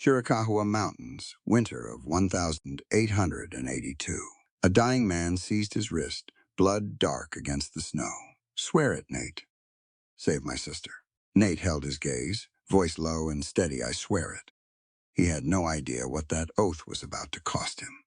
Chiricahua Mountains, winter of 1882. A dying man seized his wrist, blood dark against the snow. Swear it, Nate. Save my sister. Nate held his gaze, voice low and steady. I swear it. He had no idea what that oath was about to cost him.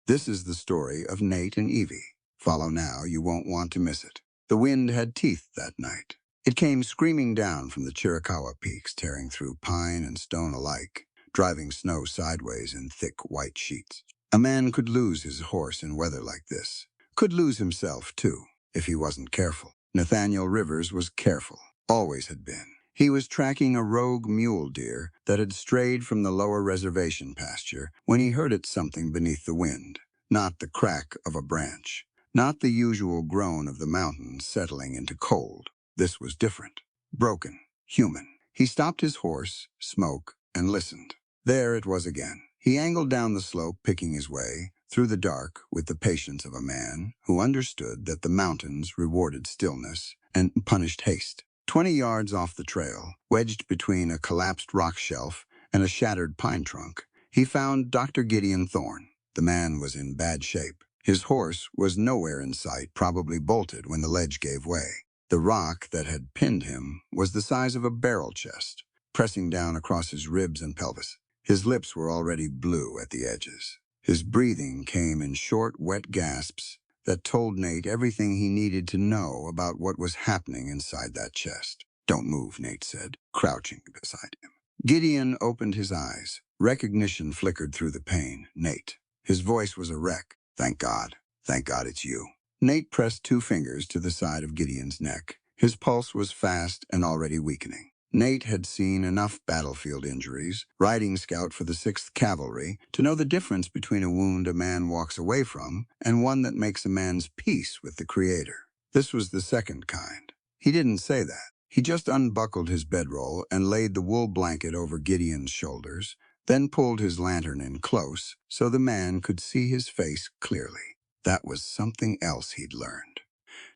This is the story of Nate and Evie. Follow now, you won't want to miss it. The wind had teeth that night. It came screaming down from the Chiricahua peaks, tearing through pine and stone alike, driving snow sideways in thick white sheets. A man could lose his horse in weather like this. Could lose himself, too, if he wasn't careful. Nathaniel Rivers was careful, always had been. He was tracking a rogue mule deer that had strayed from the lower reservation pasture when he heard it something beneath the wind. Not the crack of a branch, not the usual groan of the mountains settling into cold. This was different, broken, human. He stopped his horse, smoked, and listened. There it was again. He angled down the slope, picking his way through the dark with the patience of a man who understood that the mountains rewarded stillness and punished haste. 20 yards off the trail, wedged between a collapsed rock shelf and a shattered pine trunk, he found Dr. Gideon Thorne. The man was in bad shape. His horse was nowhere in sight, probably bolted when the ledge gave way. The rock that had pinned him was the size of a barrel chest, pressing down across his ribs and pelvis. His lips were already blue at the edges. His breathing came in short, wet gasps that told Nate everything he needed to know about what was happening inside that chest. Don't move, Nate said, crouching beside him. Gideon opened his eyes. Recognition flickered through the pain. Nate. His voice was a wreck. Thank God. Thank God it's you. Nate pressed 2 fingers to the side of Gideon's neck. His pulse was fast and already weakening. Nate had seen enough battlefield injuries, riding scout for the 6th Cavalry, to know the difference between a wound a man walks away from and one that makes a man's peace with the Creator. This was the second kind. He didn't say that. He just unbuckled his bedroll and laid the wool blanket over Gideon's shoulders, then pulled his lantern in close so the man could see his face clearly. That was something else he'd learned.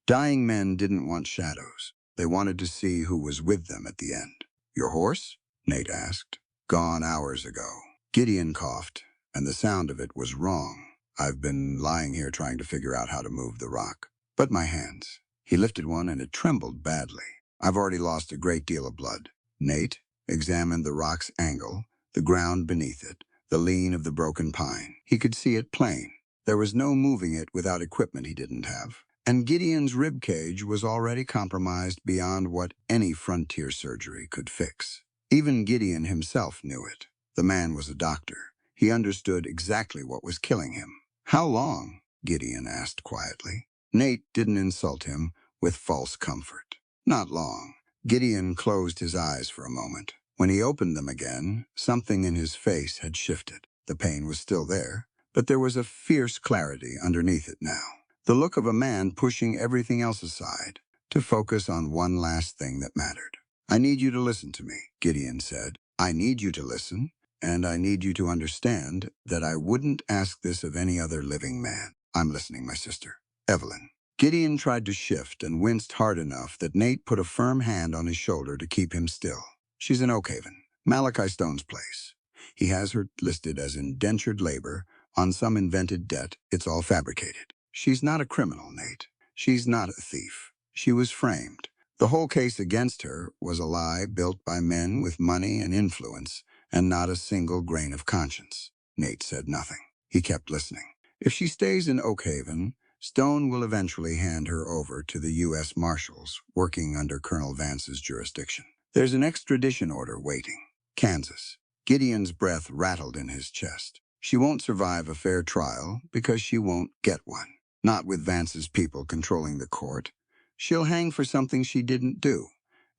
Dying men didn't want shadows. They wanted to see who was with them at the end. Your horse? Nate asked. Gone hours ago. Gideon coughed, and the sound of it was wrong. I've been lying here trying to figure out how to move the rock. But my hands. He lifted one and it trembled badly. I've already lost a great deal of blood. Nate examined the rock's angle, the ground beneath it, the lean of the broken pine. He could see it plain. There was no moving it without equipment he didn't have. And Gideon's rib cage was already compromised beyond what any frontier surgery could fix. Even Gideon himself knew it. The man was a doctor. He understood exactly what was killing him. How long? Gideon asked quietly. Nate didn't insult him with false comfort. Not long. Gideon closed his eyes for a moment. When he opened them again, something in his face had shifted. The pain was still there, but there was a fierce clarity underneath it now. The look of a man pushing everything else aside to focus on one last thing that mattered. I need you to listen to me, Gideon said. I need you to listen, and I need you to understand that I wouldn't ask this of any other living man. I'm listening, my sister. Evelyn. Gideon tried to shift and winced hard enough that Nate put a firm hand on his shoulder to keep him still. She's in Oakhaven, Malachi Stone's place. He has her listed as indentured labor on some invented debt. It's all fabricated. She's not a criminal, Nate. She's not a thief. She was framed. The whole case against her was a lie built by men with money and influence, and not a single grain of conscience. Nate said nothing. He kept listening. If she stays in Oakhaven, Stone will eventually hand her over to the U.S. Marshals, working under Colonel Vance's jurisdiction. There's an extradition order waiting. Kansas. Gideon's breath rattled in his chest. She won't survive a fair trial because she won't get one. Not with Vance's people controlling the court. She'll hang for something she didn't do.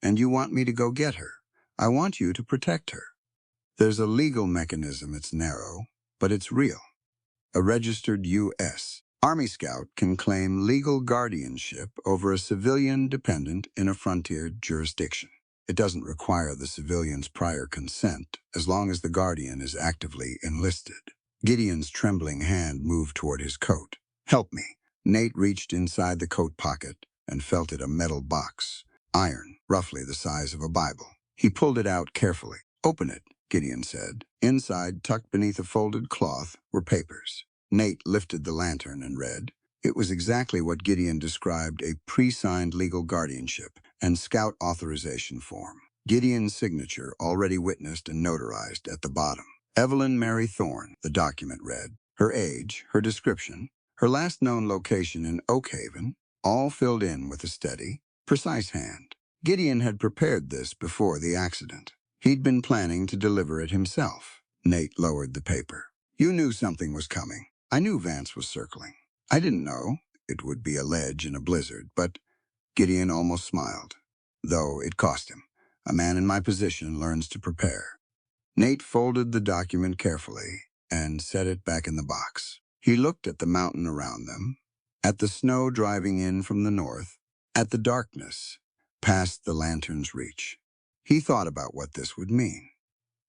And you want me to go get her. I want you to protect her. There's a legal mechanism. It's narrow, but it's real. A registered U.S. Army Scout can claim legal guardianship over a civilian dependent in a frontier jurisdiction. It doesn't require the civilian's prior consent, as long as the guardian is actively enlisted. Gideon's trembling hand moved toward his coat. Help me. Nate reached inside the coat pocket and felt it a metal box, iron, roughly the size of a Bible. He pulled it out carefully. Open it, Gideon said. Inside, tucked beneath a folded cloth, were papers. Nate lifted the lantern and read. It was exactly what Gideon described: a pre-signed legal guardianship and scout authorization form. Gideon's signature, already witnessed and notarized, at the bottom. Evelyn Mary Thorne, the document read. Her age, her description, her last known location in Oakhaven, all filled in with a steady, precise hand. Gideon had prepared this before the accident. He'd been planning to deliver it himself. Nate lowered the paper. You knew something was coming. I knew Vance was circling. I didn't know it would be a ledge in a blizzard, but Gideon almost smiled. Though it cost him. A man in my position learns to prepare. Nate folded the document carefully and set it back in the box. He looked at the mountain around them, at the snow driving in from the north, at the darkness past the lantern's reach. He thought about what this would mean.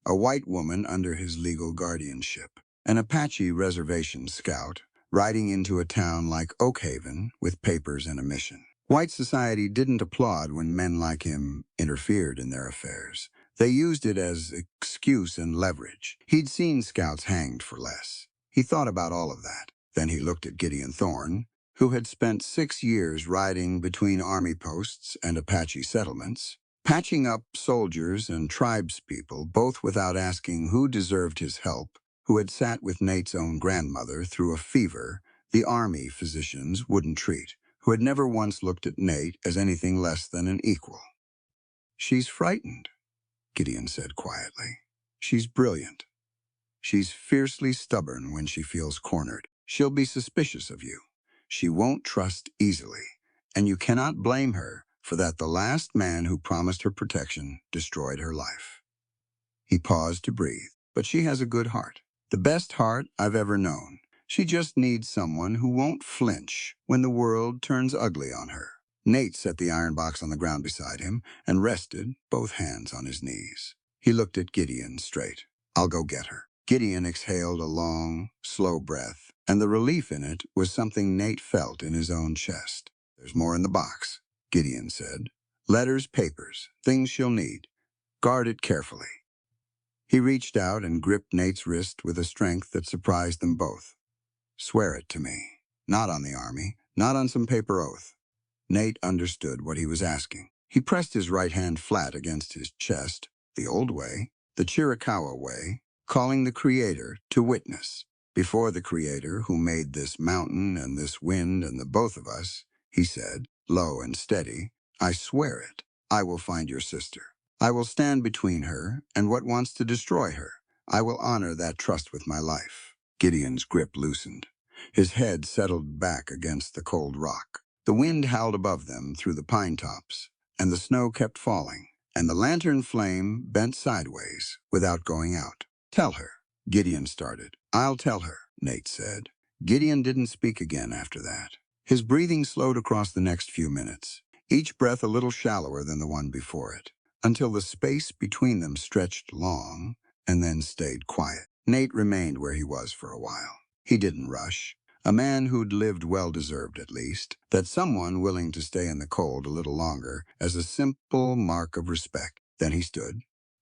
A white woman under his legal guardianship, an Apache reservation scout, riding into a town like Oakhaven with papers and a mission. White society didn't applaud when men like him interfered in their affairs. They used it as excuse and leverage. He'd seen scouts hanged for less. He thought about all of that. Then he looked at Gideon Thorne, who had spent 6 years riding between army posts and Apache settlements, patching up soldiers and tribespeople, both without asking who deserved his help, who had sat with Nate's own grandmother through a fever the army physicians wouldn't treat, who had never once looked at Nate as anything less than an equal. She's frightened, Gideon said quietly. She's brilliant. She's fiercely stubborn when she feels cornered. She'll be suspicious of you. She won't trust easily, and you cannot blame her for that. The last man who promised her protection destroyed her life. He paused to breathe. But she has a good heart. The best heart I've ever known. She just needs someone who won't flinch when the world turns ugly on her. Nate set the iron box on the ground beside him and rested both hands on his knees. He looked at Gideon straight. I'll go get her. Gideon exhaled a long, slow breath, and the relief in it was something Nate felt in his own chest. There's more in the box, Gideon said. Letters, papers, things she'll need. Guard it carefully. He reached out and gripped Nate's wrist with a strength that surprised them both. Swear it to me. Not on the army, not on some paper oath. Nate understood what he was asking. He pressed his right hand flat against his chest, the old way, the Chiricahua way, calling the Creator to witness. Before the Creator who made this mountain and this wind and the both of us, he said, low and steady, I swear it. I will find your sister. I will stand between her and what wants to destroy her. I will honor that trust with my life. Gideon's grip loosened. His head settled back against the cold rock. The wind howled above them through the pine tops, and the snow kept falling, and the lantern flame bent sideways without going out. Tell her, Gideon started. I'll tell her, Nate said. Gideon didn't speak again after that. His breathing slowed across the next few minutes, each breath a little shallower than the one before it, until the space between them stretched long and then stayed quiet. Nate remained where he was for a while. He didn't rush. A man who'd lived well deserved, at least, that someone willing to stay in the cold a little longer as a simple mark of respect. Then he stood,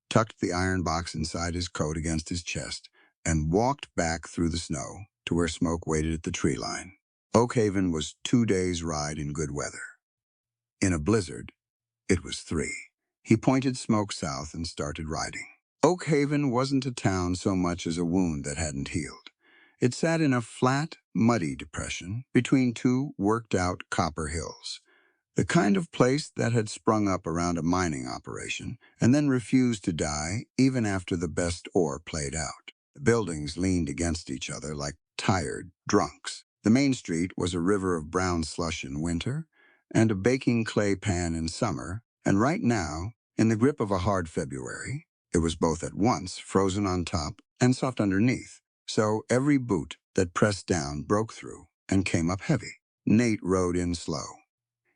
tucked the iron box inside his coat against his chest, and walked back through the snow to where Smoke waited at the tree line. Oakhaven was 2 days' ride in good weather. In a blizzard, it was 3. He pointed Smoke south and started riding. Oakhaven wasn't a town so much as a wound that hadn't healed. It sat in a flat, muddy depression between 2 worked-out copper hills, the kind of place that had sprung up around a mining operation and then refused to die even after the best ore played out. The buildings leaned against each other like tired drunks. The main street was a river of brown slush in winter and a baking clay pan in summer, and right now, in the grip of a hard February, it was both at once frozen on top and soft underneath. So every boot that pressed down broke through and came up heavy. Nate rode in slow.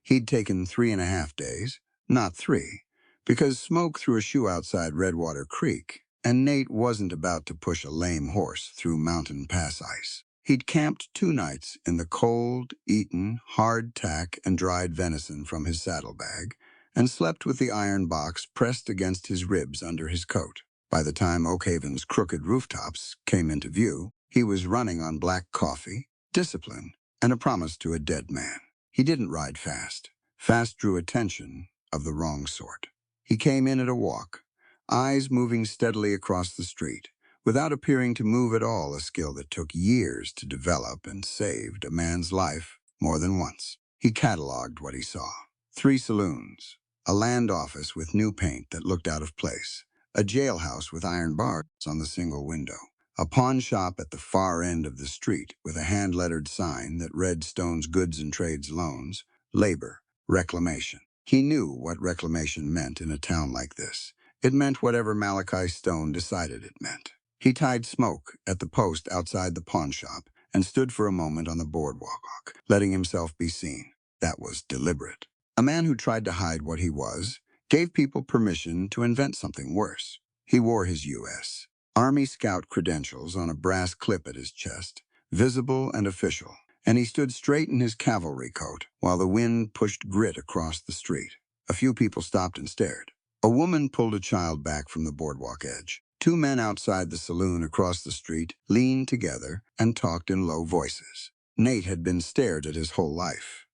He'd taken 3.5 days, not 3, because Smoke threw a shoe outside Redwater Creek, and Nate wasn't about to push a lame horse through mountain pass ice. He'd camped 2 nights in the cold, eaten, hardtack and dried venison from his saddlebag, and slept with the iron box pressed against his ribs under his coat. By the time Oak Haven's crooked rooftops came into view, he was running on black coffee, discipline, and a promise to a dead man. He didn't ride fast. Fast drew attention of the wrong sort. He came in at a walk, eyes moving steadily across the street, without appearing to move at all, a skill that took years to develop and saved a man's life more than once. He cataloged what he saw. 3 saloons, a land office with new paint that looked out of place, a jailhouse with iron bars on the single window, a pawn shop at the far end of the street with a hand-lettered sign that read Stone's Goods and Trades Loans, Labor, Reclamation. He knew what reclamation meant in a town like this. It meant whatever Malachi Stone decided it meant. He tied Smoke at the post outside the pawn shop and stood for a moment on the boardwalk, letting himself be seen. That was deliberate. A man who tried to hide what he was gave people permission to invent something worse. He wore his U.S. Army Scout credentials on a brass clip at his chest, visible and official, and he stood straight in his cavalry coat while the wind pushed grit across the street. A few people stopped and stared. A woman pulled a child back from the boardwalk edge. 2 men outside the saloon across the street leaned together and talked in low voices. Nate had been stared at his whole life.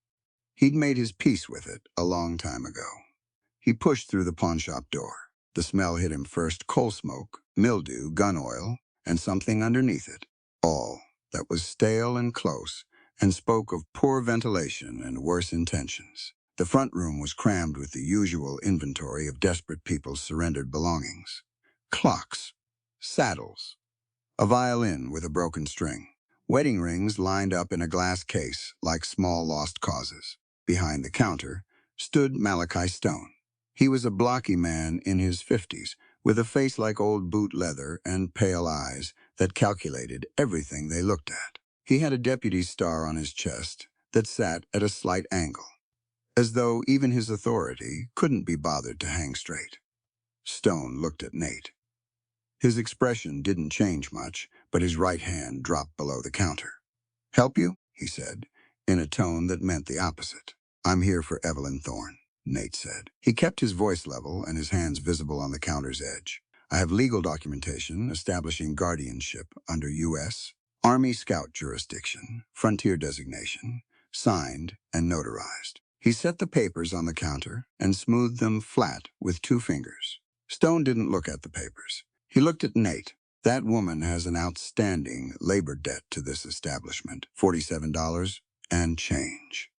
He'd made his peace with it a long time ago. He pushed through the pawnshop door. The smell hit him first: coal smoke, mildew, gun oil, and something underneath it. All that was stale and close and spoke of poor ventilation and worse intentions. The front room was crammed with the usual inventory of desperate people's surrendered belongings. Clocks, saddles, a violin with a broken string, wedding rings lined up in a glass case like small lost causes. Behind the counter stood Malachi Stone. He was a blocky man in his 50s, with a face like old boot leather and pale eyes that calculated everything they looked at. He had a deputy's star on his chest that sat at a slight angle, as though even his authority couldn't be bothered to hang straight. Stone looked at Nate. His expression didn't change much, but his right hand dropped below the counter. "Help you?" he said, in a tone that meant the opposite. "I'm here for Evelyn Thorne," Nate said. He kept his voice level and his hands visible on the counter's edge. "I have legal documentation establishing guardianship under U.S. Army Scout jurisdiction, frontier designation, signed and notarized." He set the papers on the counter and smoothed them flat with 2 fingers. Stone didn't look at the papers. He looked at Nate. "That woman has an outstanding labor debt to this establishment, $47 and change.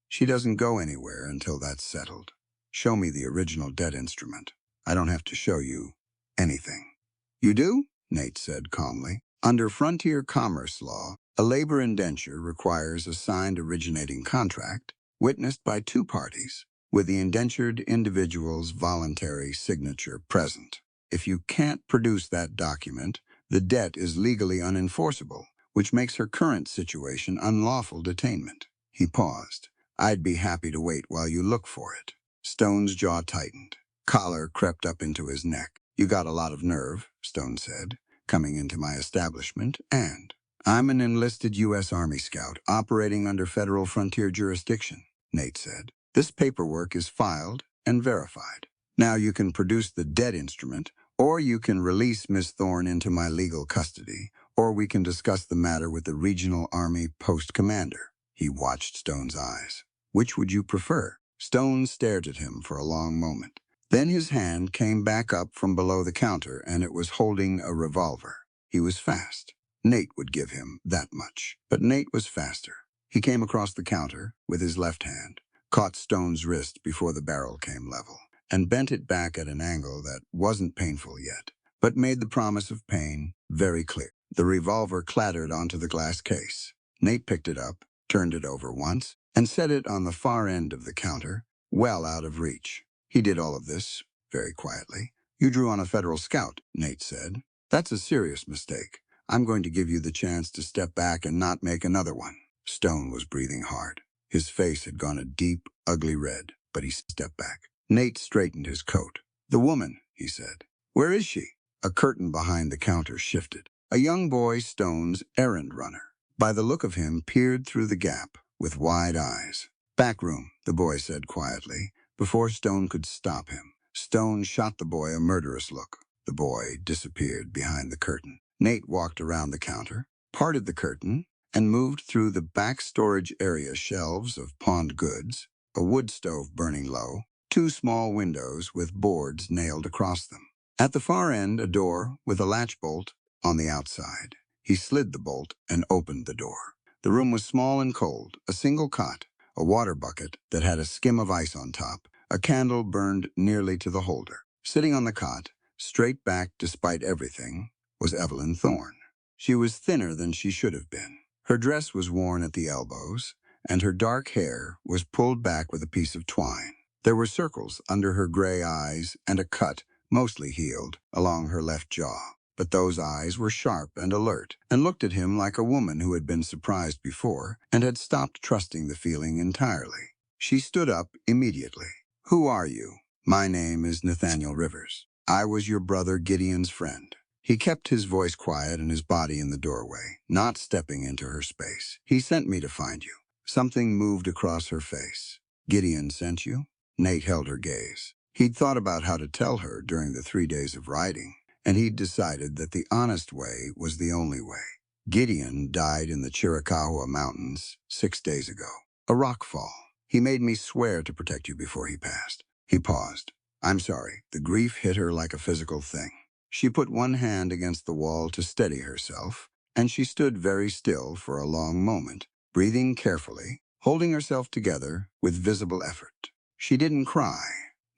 She doesn't go anywhere until that's settled. Show me the original debt instrument. I don't have to show you anything." "You do?" Nate said calmly. "Under frontier commerce law, a labor indenture requires a signed originating contract witnessed by 2 parties, with the indentured individual's voluntary signature present. If you can't produce that document, the debt is legally unenforceable, which makes her current situation unlawful detainment." He paused. "I'd be happy to wait while you look for it." Stone's jaw tightened. Collar crept up into his neck. "You got a lot of nerve," Stone said, "coming into my establishment, and I'm an enlisted U.S. Army Scout operating under federal frontier jurisdiction," Nate said. "This paperwork is filed and verified. Now you can produce the debt instrument, or you can release Miss Thorne into my legal custody, or we can discuss the matter with the Regional Army Post Commander." He watched Stone's eyes. "Which would you prefer?" Stone stared at him for a long moment. Then his hand came back up from below the counter, and it was holding a revolver. He was fast. Nate would give him that much. But Nate was faster. He came across the counter with his left hand, caught Stone's wrist before the barrel came level, and bent it back at an angle that wasn't painful yet, but made the promise of pain very clear. The revolver clattered onto the glass case. Nate picked it up, turned it over once, and set it on the far end of the counter, well out of reach. He did all of this very quietly. "You drew on a federal scout," Nate said. "That's a serious mistake. I'm going to give you the chance to step back and not make another one." Stone was breathing hard. His face had gone a deep, ugly red, but he stepped back. Nate straightened his coat. "The woman," he said. "Where is she?" A curtain behind the counter shifted. A young boy, Stone's errand runner, by the look of him, peered through the gap with wide eyes. "Back room," the boy said quietly. Before Stone could stop him, Stone shot the boy a murderous look. The boy disappeared behind the curtain. Nate walked around the counter, parted the curtain, and moved through the back storage area shelves of pawned goods, a wood stove burning low, two small windows with boards nailed across them. At the far end, a door with a latch bolt on the outside. He slid the bolt and opened the door. The room was small and cold, a single cot, a water bucket that had a skim of ice on top, a candle burned nearly to the holder. Sitting on the cot, straight back despite everything, was Evelyn Thorne. She was thinner than she should have been. Her dress was worn at the elbows, and her dark hair was pulled back with a piece of twine. There were circles under her gray eyes and a cut, mostly healed, along her left jaw. But those eyes were sharp and alert, and looked at him like a woman who had been surprised before and had stopped trusting the feeling entirely. She stood up immediately. "Who are you?" "My name is Nathaniel Rivers. I was your brother Gideon's friend." He kept his voice quiet and his body in the doorway, not stepping into her space. "He sent me to find you." Something moved across her face. "Gideon sent you?" Nate held her gaze. He'd thought about how to tell her during the 3 days of riding, and he'd decided that the honest way was the only way. "Gideon died in the Chiricahua Mountains 6 days ago. A rock fall. He made me swear to protect you before he passed." He paused. "I'm sorry." The grief hit her like a physical thing. She put one hand against the wall to steady herself, and she stood very still for a long moment, breathing carefully, holding herself together with visible effort. She didn't cry.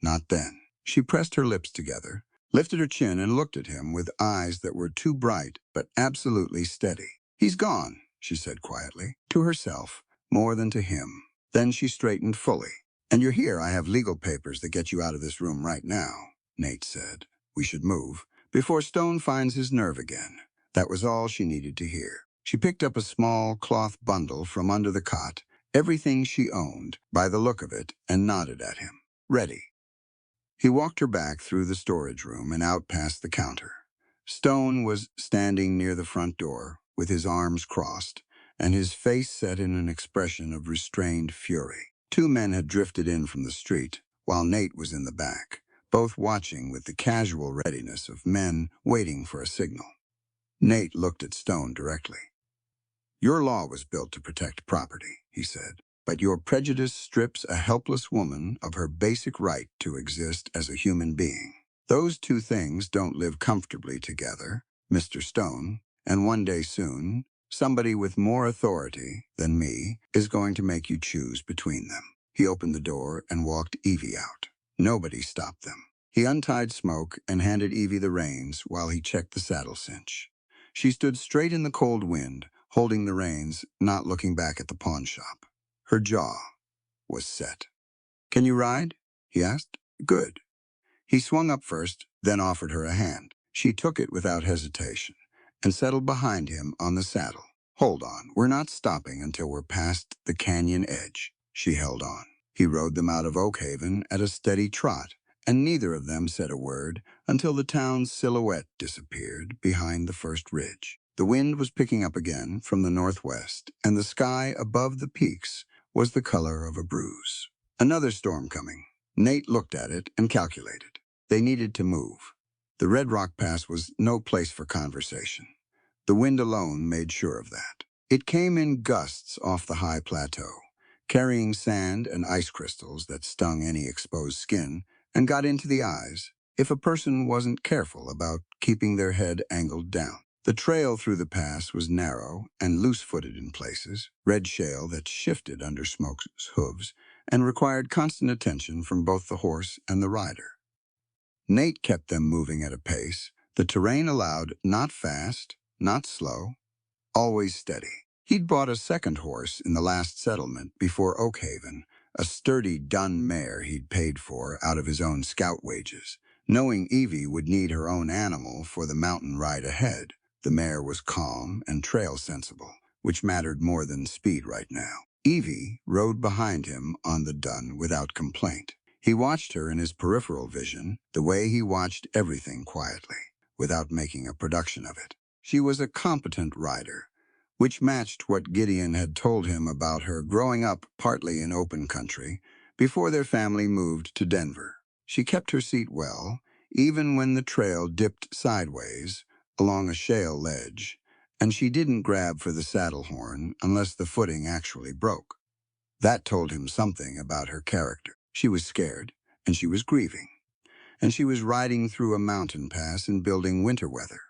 Not then. She pressed her lips together, lifted her chin, and looked at him with eyes that were too bright but absolutely steady. "He's gone," she said quietly, to herself, more than to him. Then she straightened fully. "And you're here. I have legal papers that get you out of this room right now," Nate said. "We should move before Stone finds his nerve again." That was all she needed to hear. She picked up a small cloth bundle from under the cot, everything she owned, by the look of it, and nodded at him. "Ready." He walked her back through the storage room and out past the counter. Stone was standing near the front door, with his arms crossed, and his face set in an expression of restrained fury. 2 men had drifted in from the street, while Nate was in the back, both watching with the casual readiness of men waiting for a signal. Nate looked at Stone directly. "Your law was built to protect property," he said, "but your prejudice strips a helpless woman of her basic right to exist as a human being. Those 2 things don't live comfortably together, Mr. Stone, and one day soon, somebody with more authority than me is going to make you choose between them." He opened the door and walked Evie out. Nobody stopped them. He untied Smoke and handed Evie the reins while he checked the saddle cinch. She stood straight in the cold wind, holding the reins, not looking back at the pawn shop. Her jaw was set. "Can you ride?" he asked. "Good." He swung up first, then offered her a hand. She took it without hesitation and settled behind him on the saddle. "Hold on, we're not stopping until we're past the canyon edge." She held on. He rode them out of Oakhaven at a steady trot, and neither of them said a word until the town's silhouette disappeared behind the first ridge. The wind was picking up again from the northwest, and the sky above the peaks was the color of a bruise. Another storm coming. Nate looked at it and calculated. They needed to move. The Red Rock Pass was no place for conversation. The wind alone made sure of that. It came in gusts off the high plateau, carrying sand and ice crystals that stung any exposed skin and got into the eyes if a person wasn't careful about keeping their head angled down. The trail through the pass was narrow and loose-footed in places, red shale that shifted under Smoke's hooves and required constant attention from both the horse and the rider. Nate kept them moving at a pace the terrain allowed, not fast, not slow, always steady. He'd bought a second horse in the last settlement before Oakhaven, a sturdy dun mare he'd paid for out of his own scout wages, knowing Evie would need her own animal for the mountain ride ahead. The mare was calm and trail-sensible, which mattered more than speed right now. Evie rode behind him on the dun without complaint. He watched her in his peripheral vision, the way he watched everything quietly, without making a production of it. She was a competent rider, which matched what Gideon had told him about her growing up partly in open country before their family moved to Denver. She kept her seat well, even when the trail dipped sideways along a shale ledge, and she didn't grab for the saddle horn unless the footing actually broke. That told him something about her character. She was scared, and she was grieving, and she was riding through a mountain pass in building winter weather.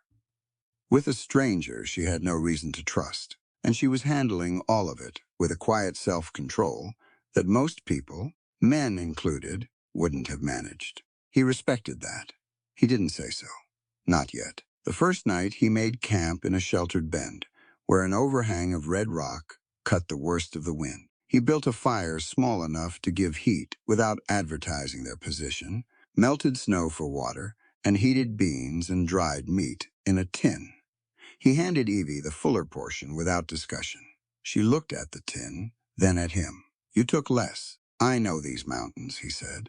With a stranger she had no reason to trust, and she was handling all of it with a quiet self-control that most people, men included, wouldn't have managed. He respected that. He didn't say so. Not yet. The first night he made camp in a sheltered bend, where an overhang of red rock cut the worst of the wind. He built a fire small enough to give heat without advertising their position, melted snow for water, and heated beans and dried meat in a tin. He handed Evie the fuller portion without discussion. She looked at the tin, then at him. "You took less. I know these mountains," he said.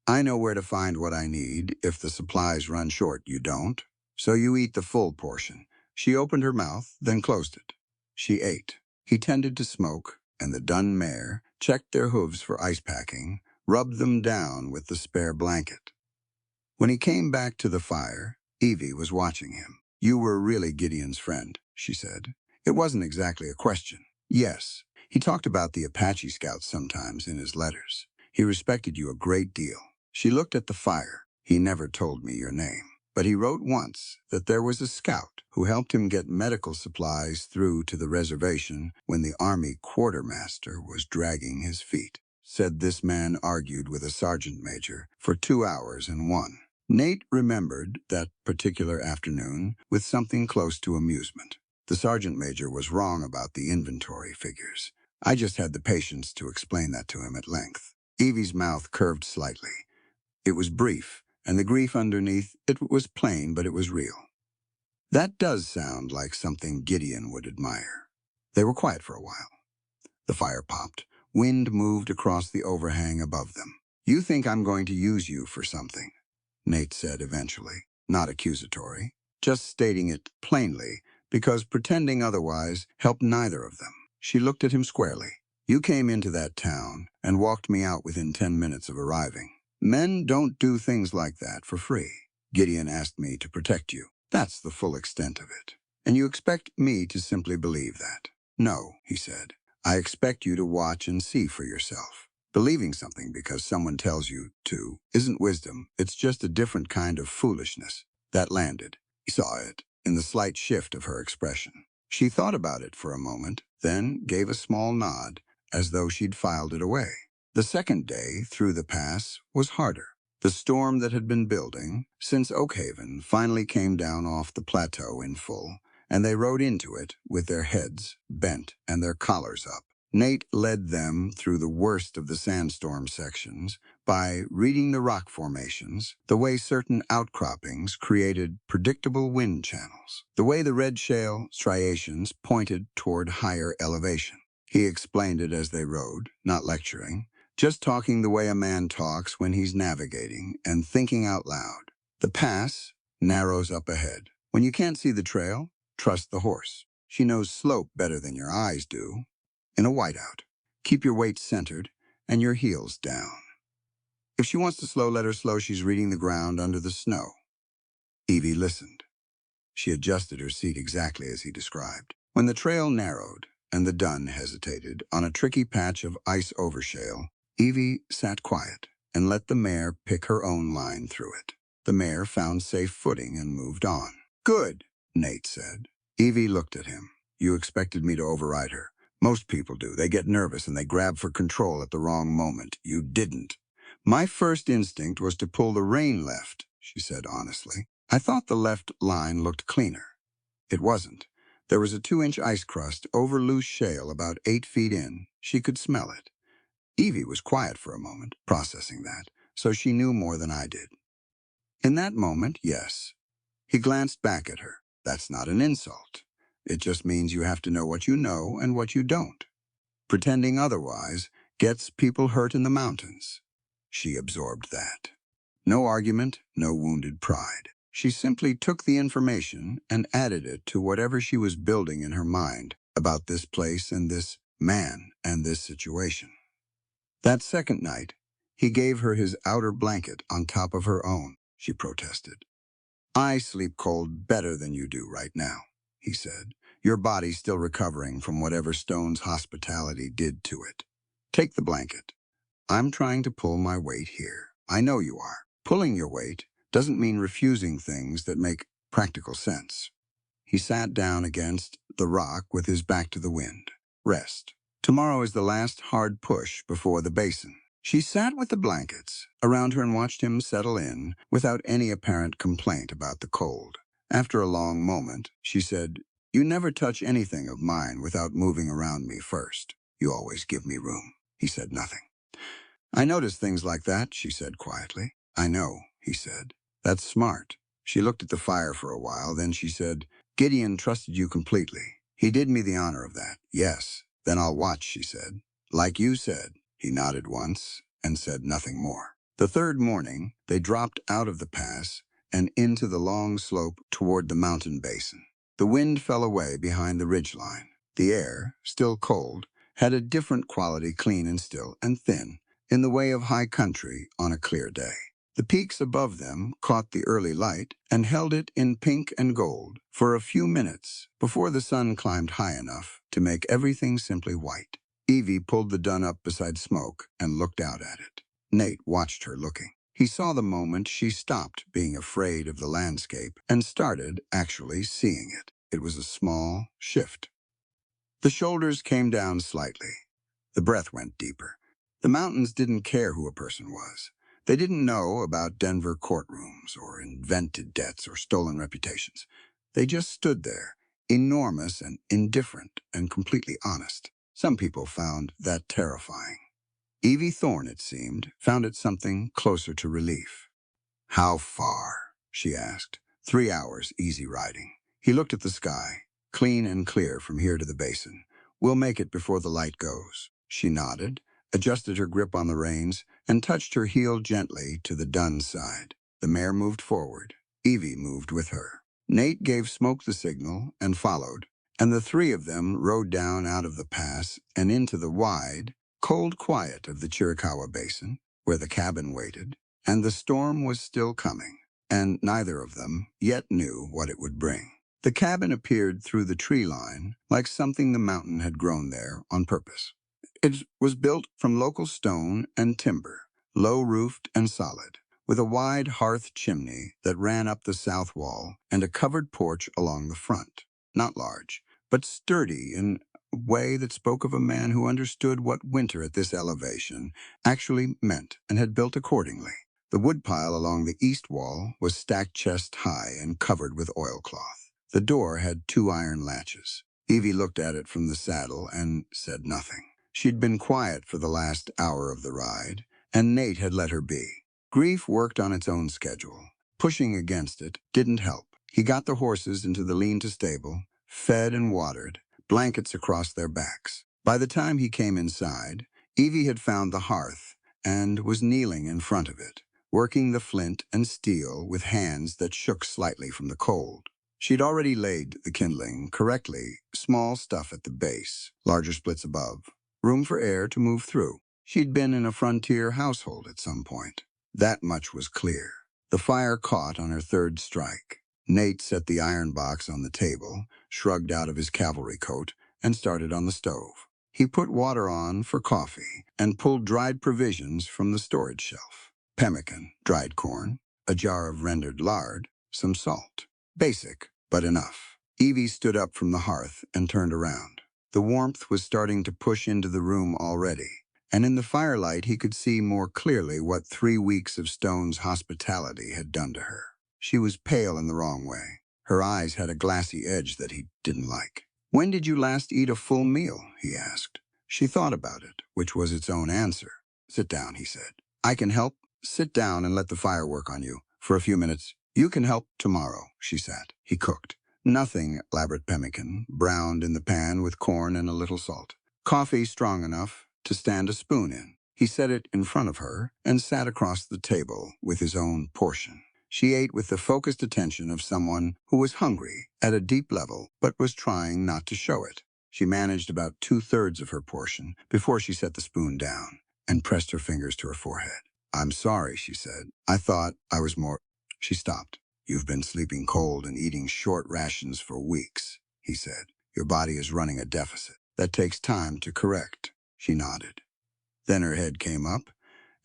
"I know where to find what I need if the supplies run short. You don't. So you eat the full portion." She opened her mouth, then closed it. She ate. He tended to smoke, and the dun mare checked their hooves for ice packing, rubbed them down with the spare blanket. When he came back to the fire, Evie was watching him. "You were really Gideon's friend," she said. It wasn't exactly a question. Yes, he talked about the Apache scouts sometimes in his letters. "He respected you a great deal." She looked at the fire. "He never told me your name. But he wrote once that there was a scout who helped him get medical supplies through to the reservation when the Army quartermaster was dragging his feet." Said this man argued with a sergeant major for 2 hours and won. Nate remembered that particular afternoon with something close to amusement. The sergeant major was wrong about the inventory figures. I just had the patience to explain that to him at length. Evie's mouth curved slightly. It was brief, and the grief underneath it was plain, but it was real. That does sound like something Gideon would admire. They were quiet for a while. The fire popped. Wind moved across the overhang above them. "You think I'm going to use you for something," Nate said eventually, not accusatory, just stating it plainly, because pretending otherwise helped neither of them. She looked at him squarely. "You came into that town and walked me out within 10 minutes of arriving. Men don't do things like that for free. Gideon asked me to protect you. That's the full extent of it. And you expect me to simply believe that?" "No," he said. "I expect you to watch and see for yourself. Believing something because someone tells you to isn't wisdom. It's just a different kind of foolishness." That landed. He saw it in the slight shift of her expression. She thought about it for a moment, then gave a small nod, as though she'd filed it away. The second day through the pass was harder. The storm that had been building since Oakhaven finally came down off the plateau in full, and they rode into it with their heads bent and their collars up. Nate led them through the worst of the sandstorm sections by reading the rock formations, the way certain outcroppings created predictable wind channels, the way the red shale striations pointed toward higher elevation. He explained it as they rode, not lecturing, just talking the way a man talks when he's navigating and thinking out loud. The pass narrows up ahead. When you can't see the trail, trust the horse. She knows slope better than your eyes do. In a whiteout, keep your weight centered and your heels down. If she wants to slow, let her slow. She's reading the ground under the snow. Evie listened. She adjusted her seat exactly as he described. When the trail narrowed and the dun hesitated on a tricky patch of ice overshale, Evie sat quiet and let the mare pick her own line through it. The mare found safe footing and moved on. "Good," Nate said. Evie looked at him. "You expected me to override her. Most people do. They get nervous and they grab for control at the wrong moment. You didn't." "My first instinct was to pull the rein left," she said honestly. "I thought the left line looked cleaner." It wasn't. There was a 2-inch ice crust over loose shale about 8 feet in. She could smell it. Evie was quiet for a moment, processing that, so she knew more than I did. In that moment, yes. He glanced back at her. "That's not an insult. It just means you have to know what you know and what you don't. Pretending otherwise gets people hurt in the mountains." She absorbed that. No argument, no wounded pride. She simply took the information and added it to whatever she was building in her mind about this place and this man and this situation. That second night, he gave her his outer blanket on top of her own. she protested. I sleep cold better than you do right now, he said. Your body's still recovering from whatever Stone's hospitality did to it. Take the blanket. I'm trying to pull my weight here. I know you are. Pulling your weight doesn't mean refusing things that make practical sense. He sat down against the rock with his back to the wind. Rest. Tomorrow is the last hard push before the basin. She sat with the blankets around her and watched him settle in without any apparent complaint about the cold. After a long moment, she said, You never touch anything of mine without moving around me first. You always give me room. He said nothing. I notice things like that, she said quietly. I know, he said. That's smart. She looked at the fire for a while, then she said, Gideon trusted you completely. He did me the honor of that. Yes. Then I'll watch, she said. Like you said. He nodded once and said nothing more. The third morning, they dropped out of the pass and into the long slope toward the mountain basin. The wind fell away behind the ridgeline. The air, still cold, had a different quality, clean and still and thin, in the way of high country on a clear day. The peaks above them caught the early light and held it in pink and gold for a few minutes before the sun climbed high enough to make everything simply white. Evie pulled the dun up beside Smoke and looked out at it. Nate watched her looking. He saw the moment she stopped being afraid of the landscape and started actually seeing it. It was a small shift. The shoulders came down slightly. The breath went deeper. The mountains didn't care who a person was. They didn't know about Denver courtrooms or invented debts or stolen reputations. They just stood there, enormous and indifferent and completely honest. Some people found that terrifying. Evie Thorne, it seemed, found it something closer to relief. How far? She asked. 3 hours, easy riding. He looked at the sky, clean and clear from here to the basin. We'll make it before the light goes. She nodded, adjusted her grip on the reins, and touched her heel gently to the dun side. The mare moved forward. Evie moved with her. Nate gave Smoke the signal and followed, and the three of them rode down out of the pass and into the wide, cold quiet of the Chiricahua Basin, where the cabin waited, and the storm was still coming, and neither of them yet knew what it would bring. The cabin appeared through the tree line like something the mountain had grown there on purpose. It was built from local stone and timber, low-roofed and solid, with a wide hearth chimney that ran up the south wall and a covered porch along the front. Not large, but sturdy in a way that spoke of a man who understood what winter at this elevation actually meant and had built accordingly. The woodpile along the east wall was stacked chest high and covered with oilcloth. The door had 2 iron latches. Evie looked at it from the saddle and said nothing. She'd been quiet for the last hour of the ride, and Nate had let her be. Grief worked on its own schedule. Pushing against it didn't help. He got the horses into the lean-to stable, fed and watered, blankets across their backs. By the time he came inside, Evie had found the hearth and was kneeling in front of it, working the flint and steel with hands that shook slightly from the cold. She'd already laid the kindling correctly, small stuff at the base, larger splits above, room for air to move through. She'd been in a frontier household at some point. That much was clear. The fire caught on her third strike. Nate set the iron box on the table, shrugged out of his cavalry coat, and started on the stove. He put water on for coffee and pulled dried provisions from the storage shelf. Pemmican, dried corn, a jar of rendered lard, some salt. Basic, but enough. Evie stood up from the hearth and turned around. The warmth was starting to push into the room already, and in the firelight he could see more clearly what 3 weeks of Stone's hospitality had done to her. She was pale in the wrong way. Her eyes had a glassy edge that he didn't like. When did you last eat a full meal? He asked. She thought about it, which was its own answer. Sit down, he said. I can help. Sit down and let the fire work on you for a few minutes. You can help tomorrow, she sat. He cooked. Nothing elaborate pemmican, browned in the pan with corn and a little salt. Coffee strong enough to stand a spoon in. He set it in front of her and sat across the table with his own portion. She ate with the focused attention of someone who was hungry at a deep level but was trying not to show it. She managed about 2/3 of her portion before she set the spoon down and pressed her fingers to her forehead. I'm sorry, she said. I thought I was more... She stopped. You've been sleeping cold and eating short rations for weeks, he said. Your body is running a deficit. That takes time to correct. She nodded. Then her head came up,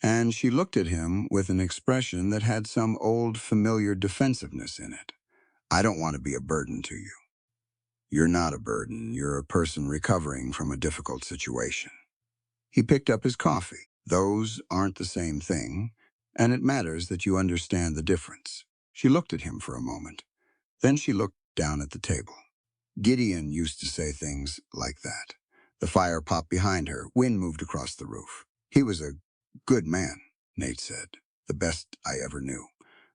and she looked at him with an expression that had some old familiar defensiveness in it. I don't want to be a burden to you. You're not a burden. You're a person recovering from a difficult situation. He picked up his coffee. Those aren't the same thing, and it matters that you understand the difference. She looked at him for a moment. Then she looked down at the table. Gideon used to say things like that. The fire popped behind her. Wind moved across the roof. He was a good man, Nate said. The best I ever knew.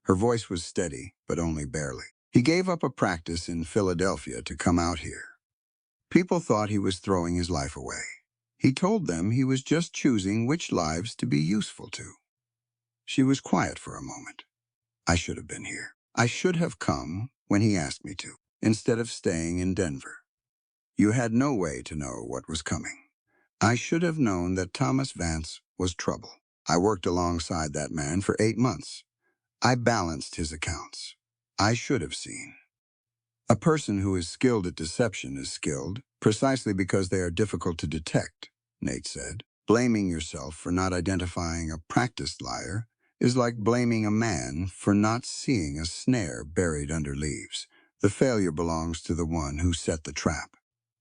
Her voice was steady, but only barely. He gave up a practice in Philadelphia to come out here. People thought he was throwing his life away. He told them he was just choosing which lives to be useful to. She was quiet for a moment. I should have been here. I should have come when he asked me to, instead of staying in Denver. You had no way to know what was coming. I should have known that Thomas Vance was trouble. I worked alongside that man for 8 months. I balanced his accounts. I should have seen. A person who is skilled at deception is skilled precisely because they are difficult to detect, Nate said. Blaming yourself for not identifying a practiced liar is like blaming a man for not seeing a snare buried under leaves. The failure belongs to the one who set the trap.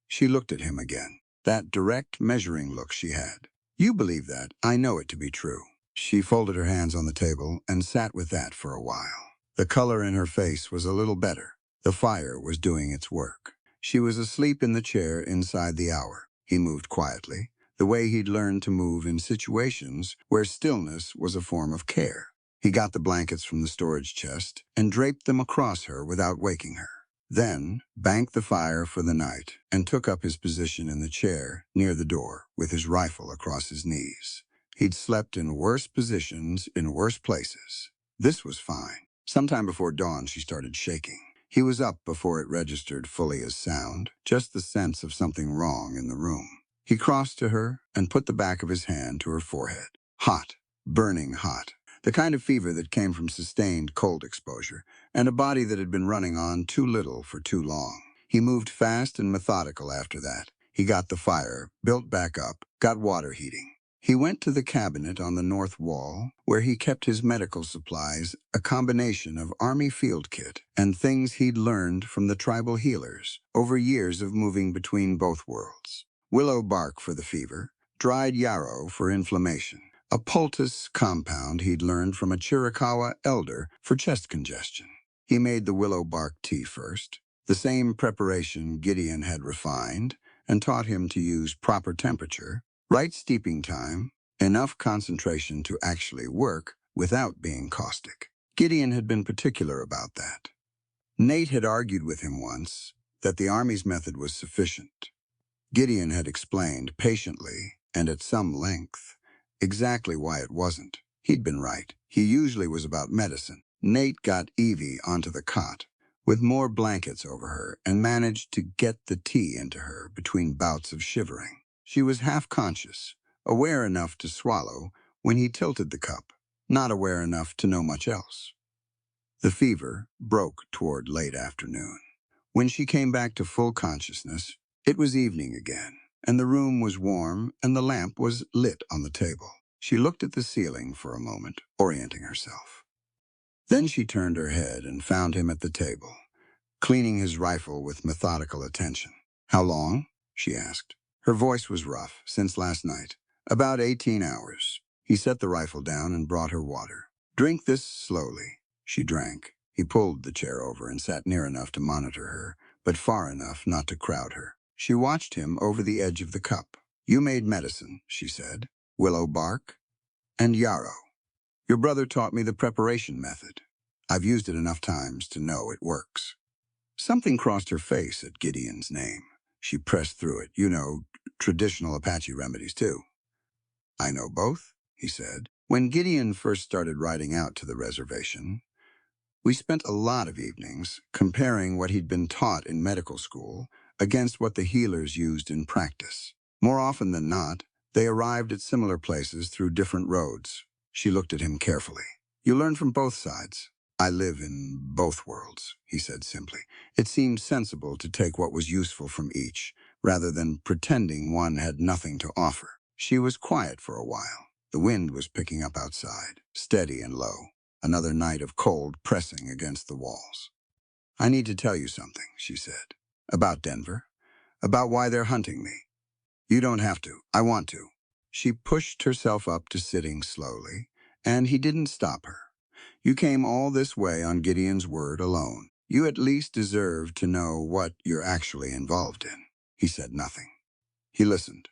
She looked at him again, that direct measuring look she had. You believe that. I know it to be true. She folded her hands on the table and sat with that for a while. The color in her face was a little better. The fire was doing its work. She was asleep in the chair inside the hour. He moved quietly, the way he'd learned to move in situations where stillness was a form of care. He got the blankets from the storage chest and draped them across her without waking her. Then banked the fire for the night and took up his position in the chair near the door with his rifle across his knees. He'd slept in worse positions in worse places. This was fine. Sometime before dawn, she started shaking. He was up before it registered fully as sound, just the sense of something wrong in the room. He crossed to her and put the back of his hand to her forehead. Hot, burning hot. The kind of fever that came from sustained cold exposure, and a body that had been running on too little for too long. He moved fast and methodical after that. He got the fire, built back up, got water heating. He went to the cabinet on the north wall, where he kept his medical supplies, a combination of Army field kit and things he'd learned from the tribal healers over years of moving between both worlds. Willow bark for the fever, dried yarrow for inflammation, a poultice compound he'd learned from a Chiricahua elder for chest congestion. He made the willow bark tea first, the same preparation Gideon had refined and taught him to use proper temperature, right steeping time, enough concentration to actually work without being caustic. Gideon had been particular about that. Nate had argued with him once that the Army's method was sufficient. Gideon had explained patiently and at some length exactly why it wasn't. He'd been right. He usually was about medicine. Nate got Evie onto the cot with more blankets over her and managed to get the tea into her between bouts of shivering. She was half conscious, aware enough to swallow when he tilted the cup, not aware enough to know much else. The fever broke toward late afternoon. When she came back to full consciousness, it was evening again, and the room was warm and the lamp was lit on the table. She looked at the ceiling for a moment, orienting herself. Then she turned her head and found him at the table, cleaning his rifle with methodical attention. How long? She asked. Her voice was rough, since last night. About 18 hours. He set the rifle down and brought her water. Drink this slowly. She drank. He pulled the chair over and sat near enough to monitor her, but far enough not to crowd her. She watched him over the edge of the cup. You made medicine, she said. Willow bark and yarrow. Your brother taught me the preparation method. I've used it enough times to know it works. Something crossed her face at Gideon's name. She pressed through it. You know, traditional Apache remedies, too. I know both, he said. When Gideon first started riding out to the reservation, we spent a lot of evenings comparing what he'd been taught in medical school against what the healers used in practice. More often than not, they arrived at similar places through different roads. She looked at him carefully. You learn from both sides. I live in both worlds, he said simply. It seemed sensible to take what was useful from each, rather than pretending one had nothing to offer. She was quiet for a while. The wind was picking up outside, steady and low, another night of cold pressing against the walls. I need to tell you something, she said. About Denver. About why they're hunting me. You don't have to. I want to. She pushed herself up to sitting slowly, and he didn't stop her. You came all this way on Gideon's word alone. You at least deserve to know what you're actually involved in. He said nothing. He listened.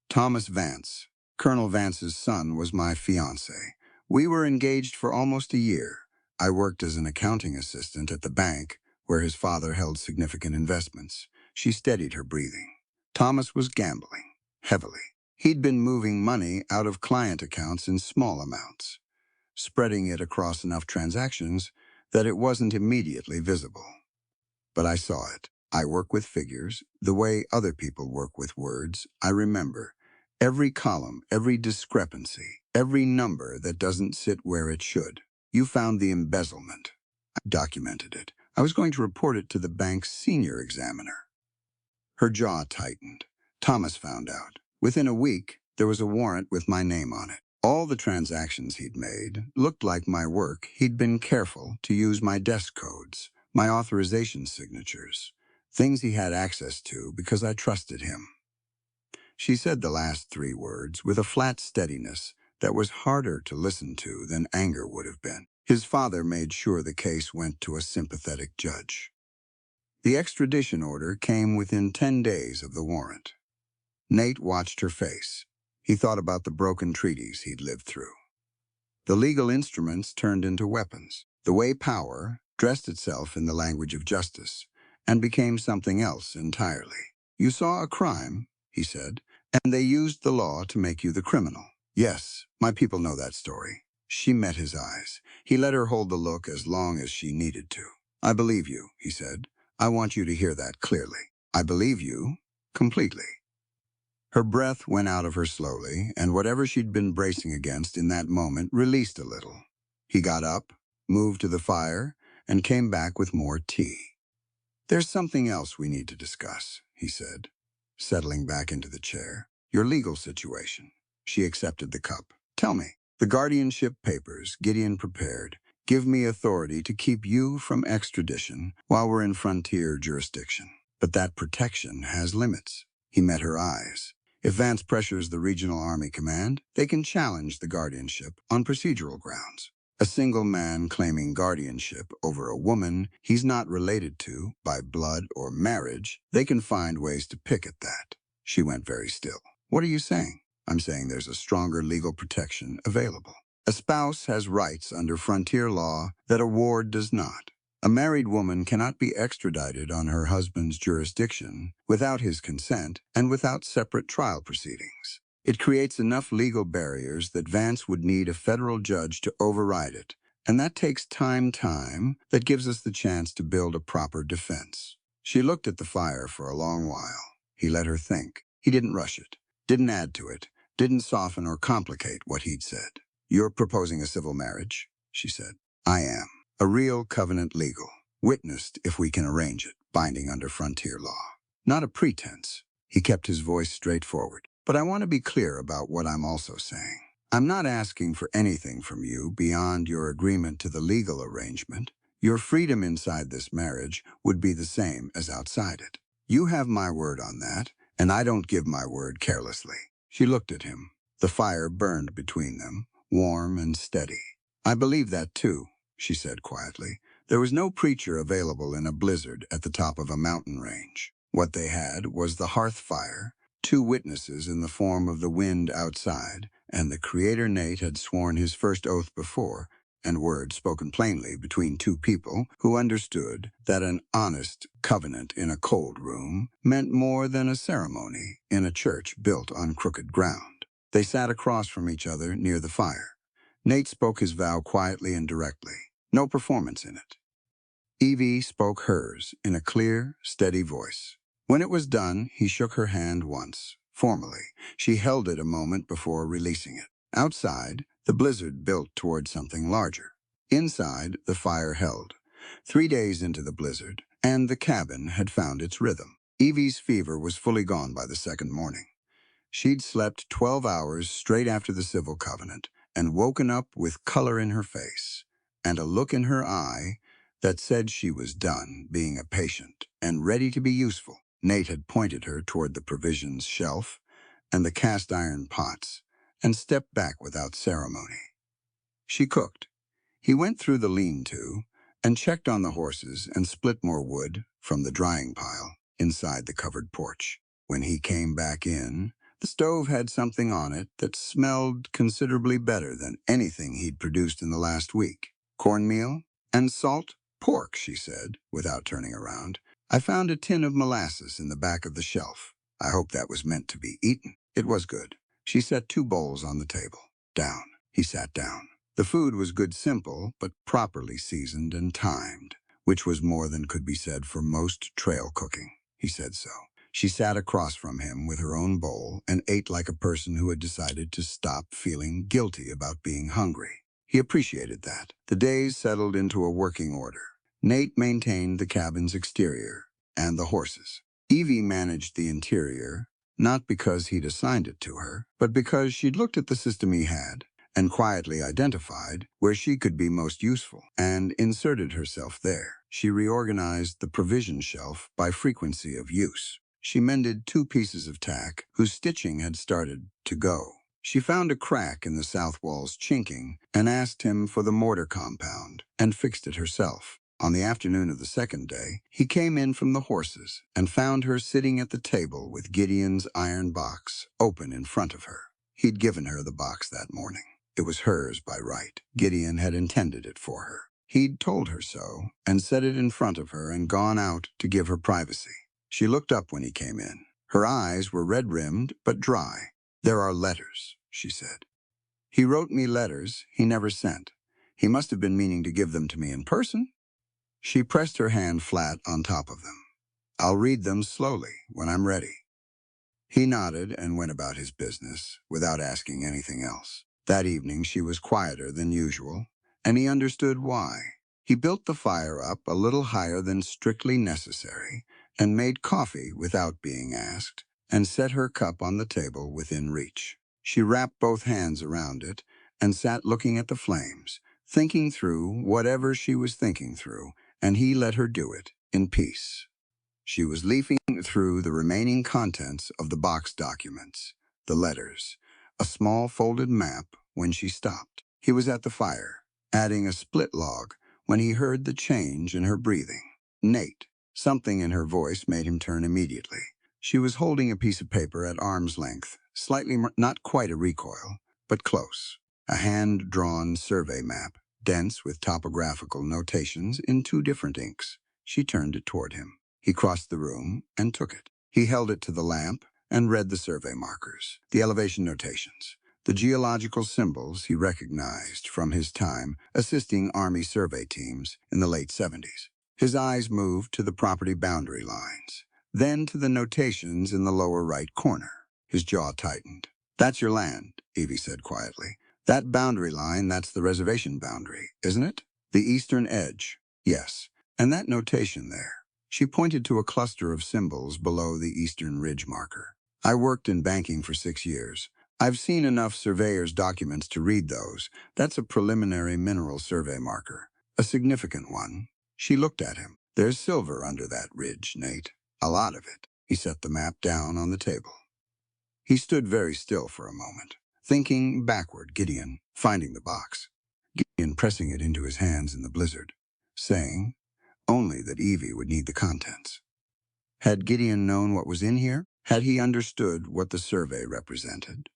Thomas Vance, Colonel Vance's son, was my fiancé. We were engaged for almost a year. I worked as an accounting assistant at the bank, where his father held significant investments. She steadied her breathing. Thomas was gambling, heavily. He'd been moving money out of client accounts in small amounts, spreading it across enough transactions that it wasn't immediately visible. But I saw it. I work with figures, the way other people work with words. I remember every column, every discrepancy, every number that doesn't sit where it should. You found the embezzlement. I documented it. I was going to report it to the bank's senior examiner. Her jaw tightened. Thomas found out. Within a week, there was a warrant with my name on it. All the transactions he'd made looked like my work. He'd been careful to use my desk codes, my authorization signatures, things he had access to because I trusted him. She said the last three words with a flat steadiness that was harder to listen to than anger would have been. His father made sure the case went to a sympathetic judge. The extradition order came within 10 days of the warrant. Nate watched her face. He thought about the broken treaties he'd lived through. The legal instruments turned into weapons. The way power dressed itself in the language of justice and became something else entirely. You saw a crime, he said, and they used the law to make you the criminal. Yes, my people know that story. She met his eyes. He let her hold the look as long as she needed to. I believe you, he said. I want you to hear that clearly. I believe you completely. Her breath went out of her slowly, and whatever she'd been bracing against in that moment released a little. He got up, moved to the fire, and came back with more tea. There's something else we need to discuss, he said, settling back into the chair. Your legal situation. She accepted the cup. Tell me. The guardianship papers Gideon prepared give me authority to keep you from extradition while we're in frontier jurisdiction. But that protection has limits. He met her eyes. If Vance pressures the Regional Army Command, they can challenge the guardianship on procedural grounds. A single man claiming guardianship over a woman he's not related to by blood or marriage, they can find ways to pick at that. She went very still. What are you saying? I'm saying there's a stronger legal protection available. A spouse has rights under frontier law that a ward does not. A married woman cannot be extradited on her husband's jurisdiction without his consent and without separate trial proceedings. It creates enough legal barriers that Vance would need a federal judge to override it, and that takes time that gives us the chance to build a proper defense. She looked at the fire for a long while. He let her think. He didn't rush it, didn't add to it, didn't soften or complicate what he'd said. You're proposing a civil marriage, she said. I am. A real covenant legal, witnessed if we can arrange it, binding under frontier law. Not a pretense. He kept his voice straightforward. But I want to be clear about what I'm also saying. I'm not asking for anything from you beyond your agreement to the legal arrangement. Your freedom inside this marriage would be the same as outside it. You have my word on that, and I don't give my word carelessly. She looked at him. The fire burned between them, warm and steady. I believe that too, she said quietly. There was no preacher available in a blizzard at the top of a mountain range. What they had was the hearth fire, two witnesses in the form of the wind outside, and the Creator Nate had sworn his first oath before, and words spoken plainly between two people who understood that an honest covenant in a cold room meant more than a ceremony in a church built on crooked ground. They sat across from each other near the fire. Nate spoke his vow quietly and directly, no performance in it. Evie spoke hers in a clear, steady voice. When it was done, he shook her hand once, formally. She held it a moment before releasing it. Outside, the blizzard built toward something larger. Inside, the fire held. 3 days into the blizzard, and the cabin had found its rhythm. Evie's fever was fully gone by the second morning. She'd slept 12 hours straight after the civil covenant and woken up with color in her face and a look in her eye that said she was done being a patient and ready to be useful. Nate had pointed her toward the provisions shelf and the cast iron pots and stepped back without ceremony. She cooked. He went through the lean-to and checked on the horses and split more wood from the drying pile inside the covered porch. When he came back in, the stove had something on it that smelled considerably better than anything he'd produced in the last week. Cornmeal and salt pork, she said, without turning around. I found a tin of molasses in the back of the shelf. I hope that was meant to be eaten. It was good. She set 2 bowls on the table. Down. He sat down. The food was good simple, but properly seasoned and timed, which was more than could be said for most trail cooking. He said so. She sat across from him with her own bowl and ate like a person who had decided to stop feeling guilty about being hungry. He appreciated that. The days settled into a working order. Nate maintained the cabin's exterior and the horses. Evie managed the interior, not because he'd assigned it to her, but because she'd looked at the system he had and quietly identified where she could be most useful and inserted herself there. She reorganized the provision shelf by frequency of use. She mended 2 pieces of tack whose stitching had started to go. She found a crack in the south wall's chinking and asked him for the mortar compound and fixed it herself. On the afternoon of the second day, he came in from the horses and found her sitting at the table with Gideon's iron box open in front of her. He'd given her the box that morning. It was hers by right. Gideon had intended it for her. He'd told her so and set it in front of her and gone out to give her privacy. She looked up when he came in. Her eyes were red-rimmed but dry. "There are letters," she said. "He wrote me letters he never sent. He must have been meaning to give them to me in person." She pressed her hand flat on top of them. "I'll read them slowly when I'm ready." He nodded and went about his business without asking anything else. That evening she was quieter than usual, and he understood why. He built the fire up a little higher than strictly necessary and made coffee without being asked and set her cup on the table within reach. She wrapped both hands around it and sat looking at the flames, thinking through whatever she was thinking through, and he let her do it in peace. She was leafing through the remaining contents of the box documents, the letters, a small folded map when she stopped. He was at the fire, adding a split log when he heard the change in her breathing. "Nate." Something in her voice made him turn immediately. She was holding a piece of paper at arm's length, slightly, not quite a recoil, but close. A hand-drawn survey map, dense with topographical notations in 2 different inks. She turned it toward him. He crossed the room and took it. He held it to the lamp and read the survey markers, the elevation notations, the geological symbols he recognized from his time assisting Army survey teams in the late 70s. His eyes moved to the property boundary lines, then to the notations in the lower right corner. His jaw tightened. "That's your land," Evie said quietly. "That boundary line, that's the reservation boundary, isn't it? The eastern edge." "Yes. And that notation there." She pointed to a cluster of symbols below the eastern ridge marker. "I worked in banking for 6 years. I've seen enough surveyors' documents to read those. That's a preliminary mineral survey marker. A significant one." She looked at him. "There's silver under that ridge, Nate. A lot of it." He set the map down on the table. He stood very still for a moment, thinking backward. Gideon, finding the box. Gideon pressing it into his hands in the blizzard, saying only that Evie would need the contents. Had Gideon known what was in here? Had he understood what the survey represented?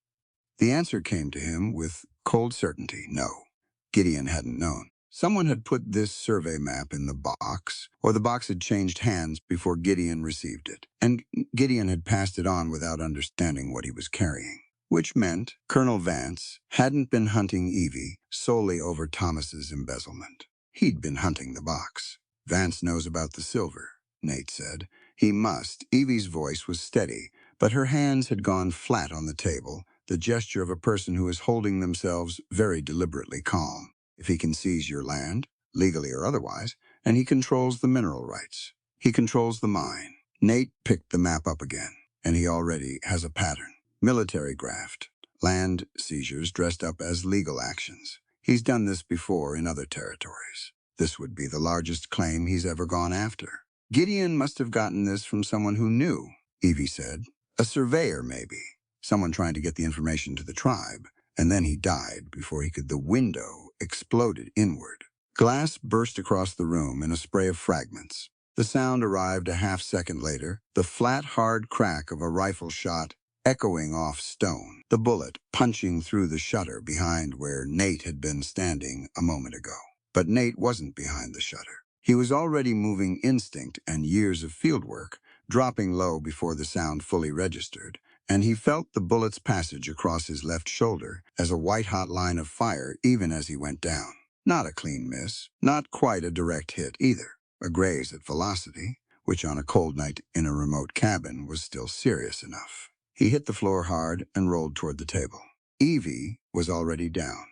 The answer came to him with cold certainty: no. Gideon hadn't known. Someone had put this survey map in the box, or the box had changed hands before Gideon received it, and Gideon had passed it on without understanding what he was carrying. Which meant Colonel Vance hadn't been hunting Evie solely over Thomas's embezzlement. He'd been hunting the box. "Vance knows about the silver," Nate said. "He must." Evie's voice was steady, but her hands had gone flat on the table, the gesture of a person who is holding themselves very deliberately calm. If he can seize your land, legally or otherwise, and he controls the mineral rights. He controls the mine. Nate picked the map up again, and he already has a pattern. Military graft. Land seizures dressed up as legal actions. He's done this before in other territories. This would be the largest claim he's ever gone after. Gideon must have gotten this from someone who knew, Evie said. A surveyor, maybe. Someone trying to get the information to the tribe. And then he died before he could. The window exploded inward. Glass burst across the room in a spray of fragments. The sound arrived a half-second later, the flat, hard crack of a rifle shot echoing off stone, the bullet punching through the shutter behind where Nate had been standing a moment ago. But Nate wasn't behind the shutter. He was already moving instinct and years of fieldwork, dropping low before the sound fully registered, and he felt the bullet's passage across his left shoulder as a white-hot line of fire even as he went down. Not a clean miss, not quite a direct hit either. A graze at velocity, which on a cold night in a remote cabin was still serious enough. He hit the floor hard and rolled toward the table. Evie was already down.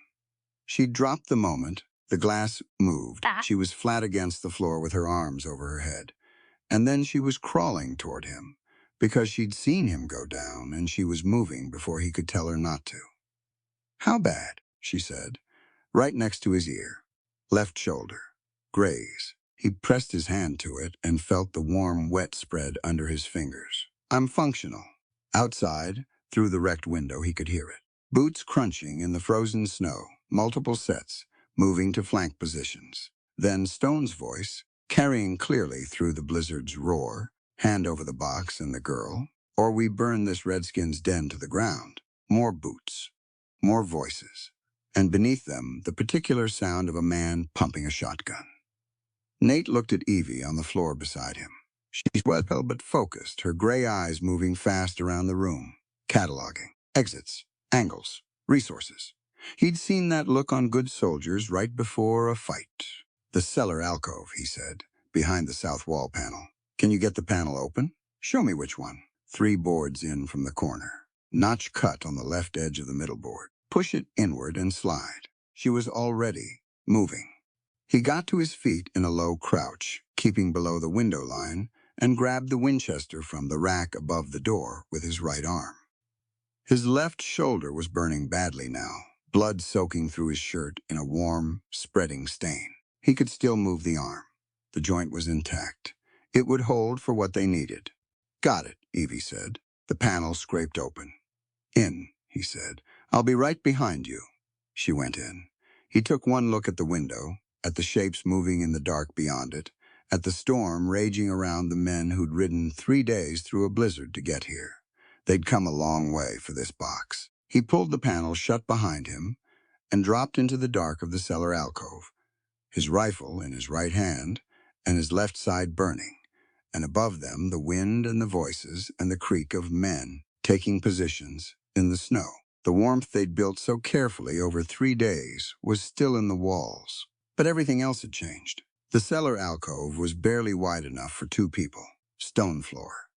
She dropped the moment the glass moved. She was flat against the floor with her arms over her head. And then she was crawling toward him, because she'd seen him go down and she was moving before he could tell her not to. "How bad?" she said, right next to his ear. Left shoulder. Graze. He pressed his hand to it and felt the warm, wet spread under his fingers. "I'm functional." Outside, through the wrecked window, he could hear it. Boots crunching in the frozen snow, multiple sets, moving to flank positions. Then Stone's voice, carrying clearly through the blizzard's roar, "Hand over the box and the girl, or we burn this redskin's den to the ground." More boots. More voices. And beneath them, the particular sound of a man pumping a shotgun. Nate looked at Evie on the floor beside him. She's well but focused, her gray eyes moving fast around the room, cataloging, exits, angles, resources. He'd seen that look on good soldiers right before a fight. "The cellar alcove," he said, "behind the south wall panel. Can you get the panel open?" "Show me which one." 3 boards in from the corner. Notch cut on the left edge of the middle board. Push it inward and slide. She was already moving. He got to his feet in a low crouch, keeping below the window line, and grabbed the Winchester from the rack above the door with his right arm. His left shoulder was burning badly now, blood soaking through his shirt in a warm, spreading stain. He could still move the arm. The joint was intact. It would hold for what they needed. "Got it," Evie said. The panel scraped open. "In," he said. "I'll be right behind you." She went in. He took one look at the window, at the shapes moving in the dark beyond it, at the storm raging around the men who'd ridden 3 days through a blizzard to get here. They'd come a long way for this box. He pulled the panel shut behind him and dropped into the dark of the cellar alcove, his rifle in his right hand and his left side burning, and above them the wind and the voices and the creak of men taking positions in the snow. The warmth they'd built so carefully over 3 days was still in the walls, but everything else had changed. The cellar alcove was barely wide enough for 2 people. Stone floor.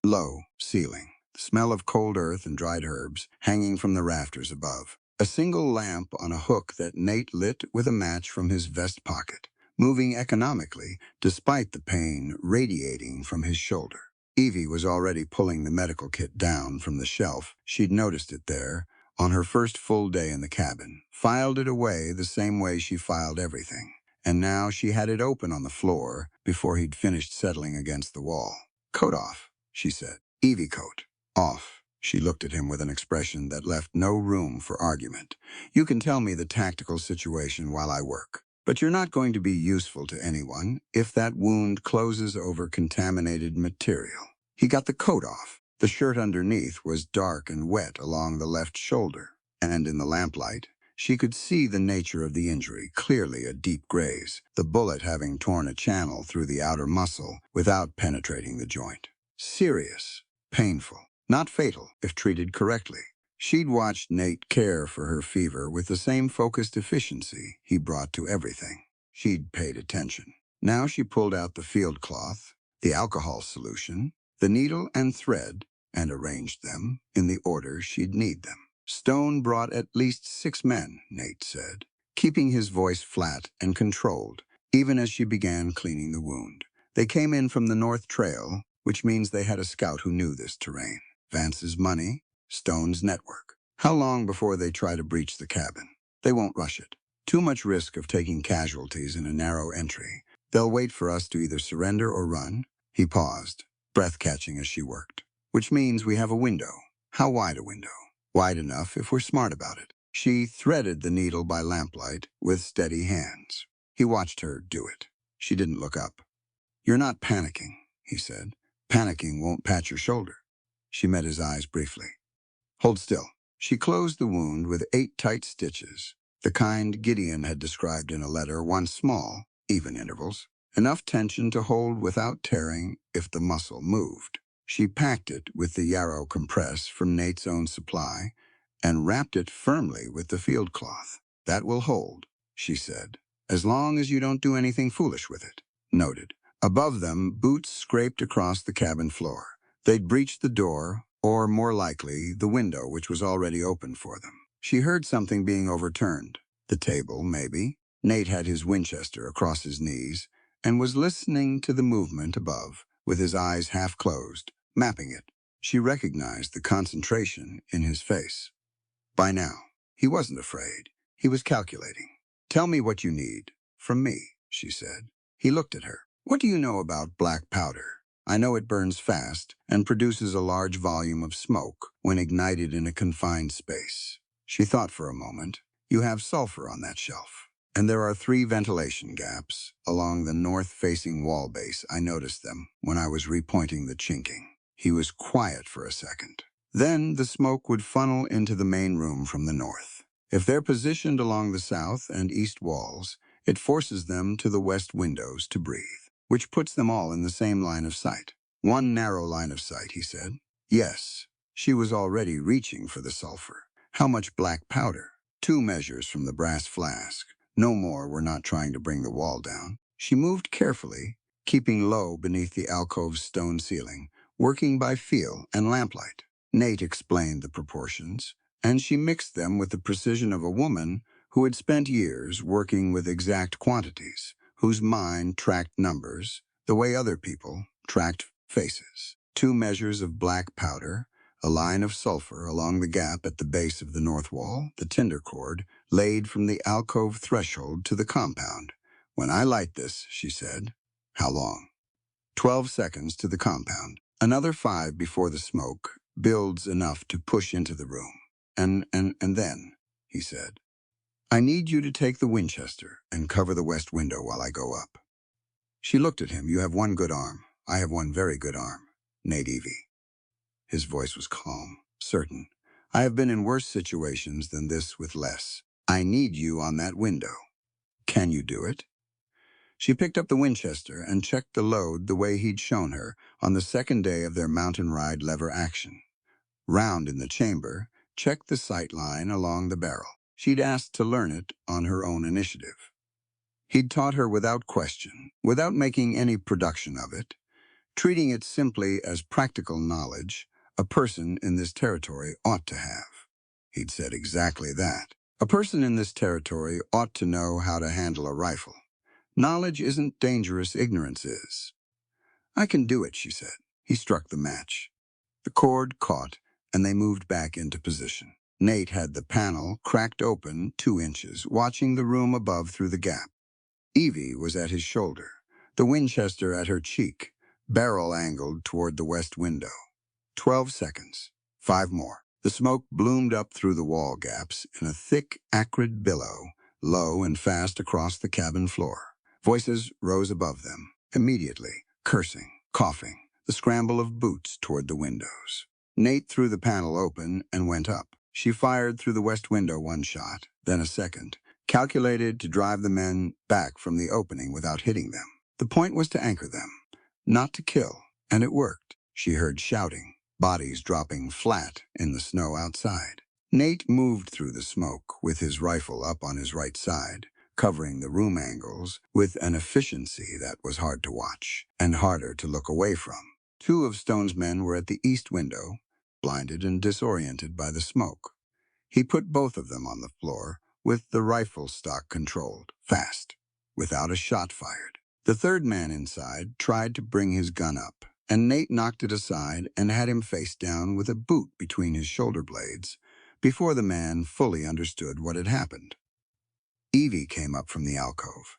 Low ceiling. The smell of cold earth and dried herbs hanging from the rafters above. A single lamp on a hook that Nate lit with a match from his vest pocket, moving economically despite the pain radiating from his shoulder. Evie was already pulling the medical kit down from the shelf. She'd noticed it there on her first full day in the cabin, filed it away the same way she filed everything. And now she had it open on the floor before he'd finished settling against the wall. "Coat off," she said. "Evie coat. Off." She looked at him with an expression that left no room for argument. "You can tell me the tactical situation while I work, but you're not going to be useful to anyone if that wound closes over contaminated material." He got the coat off. The shirt underneath was dark and wet along the left shoulder, and in the lamplight, she could see the nature of the injury, clearly a deep graze, the bullet having torn a channel through the outer muscle without penetrating the joint. Serious, painful, not fatal if treated correctly. She'd watched Nate care for her fever with the same focused efficiency he brought to everything. She'd paid attention. Now she pulled out the field cloth, the alcohol solution, the needle and thread, and arranged them in the order she'd need them. Stone brought at least 6 men, Nate said. keeping his voice flat and controlled, even as she began cleaning the wound. They came in from the North Trail, which means they had a scout who knew this terrain. Vance's money, Stone's network. How long before they try to breach the cabin? They won't rush it. Too much risk of taking casualties in a narrow entry. They'll wait for us to either surrender or run. He paused, breath catching as she worked. Which means we have a window. How wide a window? Wide enough if we're smart about it. She threaded the needle by lamplight with steady hands. He watched her do it. She didn't look up. "You're not panicking," he said. "Panicking won't patch your shoulder." She met his eyes briefly. "Hold still." She closed the wound with 8 tight stitches, the kind Gideon had described in a letter, one small, even intervals, enough tension to hold without tearing if the muscle moved. She packed it with the yarrow compress from Nate's own supply and wrapped it firmly with the field cloth. "That will hold," she said, "as long as you don't do anything foolish with it." Noted. Above them, boots scraped across the cabin floor. They'd breached the door, or more likely, the window which was already open for them. She heard something being overturned. The table, maybe. Nate had his Winchester across his knees and was listening to the movement above, with his eyes half closed, mapping it. She recognized the concentration in his face. By now, he wasn't afraid. He was calculating. "Tell me what you need. From me," she said. He looked at her. "What do you know about black powder?" "I know it burns fast and produces a large volume of smoke when ignited in a confined space." She thought for a moment. "You have sulfur on that shelf. And there are 3 ventilation gaps along the north-facing wall base. I noticed them when I was repointing the chinking." He was quiet for a second. "Then the smoke would funnel into the main room from the north. If they're positioned along the south and east walls, it forces them to the west windows to breathe, which puts them all in the same line of sight." "One narrow line of sight," he said. "Yes." She was already reaching for the sulfur. "How much black powder?" 2 measures from the brass flask. No more. We're not trying to bring the wall down." She moved carefully, keeping low beneath the alcove's stone ceiling, working by feel and lamplight. Nate explained the proportions, and she mixed them with the precision of a woman who had spent years working with exact quantities, whose mind tracked numbers the way other people tracked faces. 2 measures of black powder, a line of sulfur along the gap at the base of the north wall, the tinder cord, laid from the alcove threshold to the compound. "When I light this," she said. "How long?" 12 seconds to the compound. Another 5 before the smoke builds enough to push into the room. And then," he said, "I need you to take the Winchester and cover the west window while I go up." She looked at him. "You have one good arm. I have one very good arm. Nate Evie." His voice was calm, certain. "I have been in worse situations than this with less. I need you on that window. Can you do it?" She picked up the Winchester and checked the load the way he'd shown her on the second day of their mountain ride lever action. Round in the chamber, checked the sight line along the barrel. She'd asked to learn it on her own initiative. He'd taught her without question, without making any production of it, treating it simply as practical knowledge a person in this territory ought to have. He'd said exactly that. A person in this territory ought to know how to handle a rifle. Knowledge isn't dangerous, ignorance is. "I can do it," she said. He struck the match. The cord caught, and they moved back into position. Nate had the panel cracked open 2 inches, watching the room above through the gap. Evie was at his shoulder, the Winchester at her cheek, barrel angled toward the west window. 12 seconds. 5 more. The smoke bloomed up through the wall gaps in a thick, acrid billow, low and fast across the cabin floor. Voices rose above them, immediately, cursing, coughing, the scramble of boots toward the windows. Nate threw the panel open and went up. She fired through the west window 1 shot, then a second, calculated to drive the men back from the opening without hitting them. The point was to anchor them, not to kill, and it worked. She heard shouting, bodies dropping flat in the snow outside. Nate moved through the smoke with his rifle up on his right side, covering the room angles with an efficiency that was hard to watch and harder to look away from. 2 of Stone's men were at the east window, blinded and disoriented by the smoke. He put both of them on the floor, with the rifle stock controlled, fast, without a shot fired. The third man inside tried to bring his gun up, and Nate knocked it aside and had him face down with a boot between his shoulder blades before the man fully understood what had happened. Evie came up from the alcove.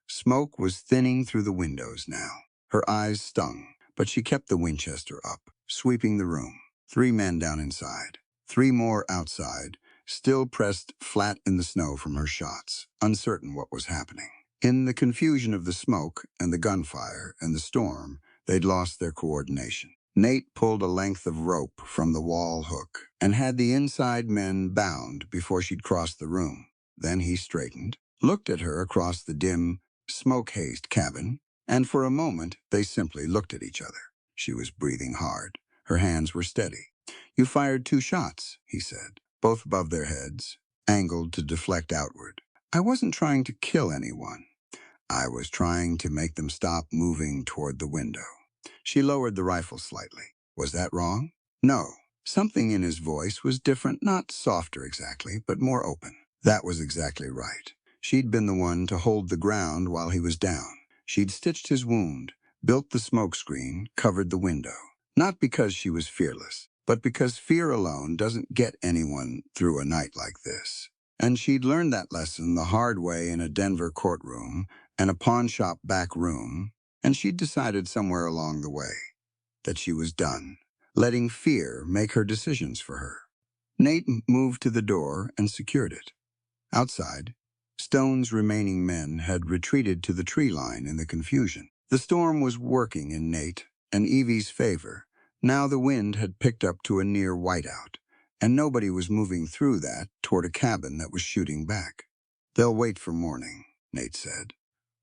Smoke was thinning through the windows now. Her eyes stung, but she kept the Winchester up, sweeping the room. 3 men down inside, 3 more outside, still pressed flat in the snow from her shots, uncertain what was happening. In the confusion of the smoke and the gunfire and the storm, they'd lost their coordination. Nate pulled a length of rope from the wall hook and had the inside men bound before she'd crossed the room. Then he straightened, looked at her across the dim, smoke-hazed cabin, and for a moment they simply looked at each other. She was breathing hard. Her hands were steady. "You fired 2 shots," he said, both above their heads, angled to deflect outward. "I wasn't trying to kill anyone. I was trying to make them stop moving toward the window." She lowered the rifle slightly. "Was that wrong?" "No." Something in his voice was different, not softer exactly, but more open. That was exactly right. She'd been the one to hold the ground while he was down. She'd stitched his wound, built the smoke screen, covered the window. Not because she was fearless, but because fear alone doesn't get anyone through a night like this. And she'd learned that lesson the hard way in a Denver courtroom and a pawnshop back room, and she'd decided somewhere along the way that she was done, letting fear make her decisions for her. Nate moved to the door and secured it. Outside, Stone's remaining men had retreated to the tree line in the confusion. The storm was working in Nate and Evie's favor. Now the wind had picked up to a near whiteout, and nobody was moving through that toward a cabin that was shooting back. "They'll wait for morning," Nate said.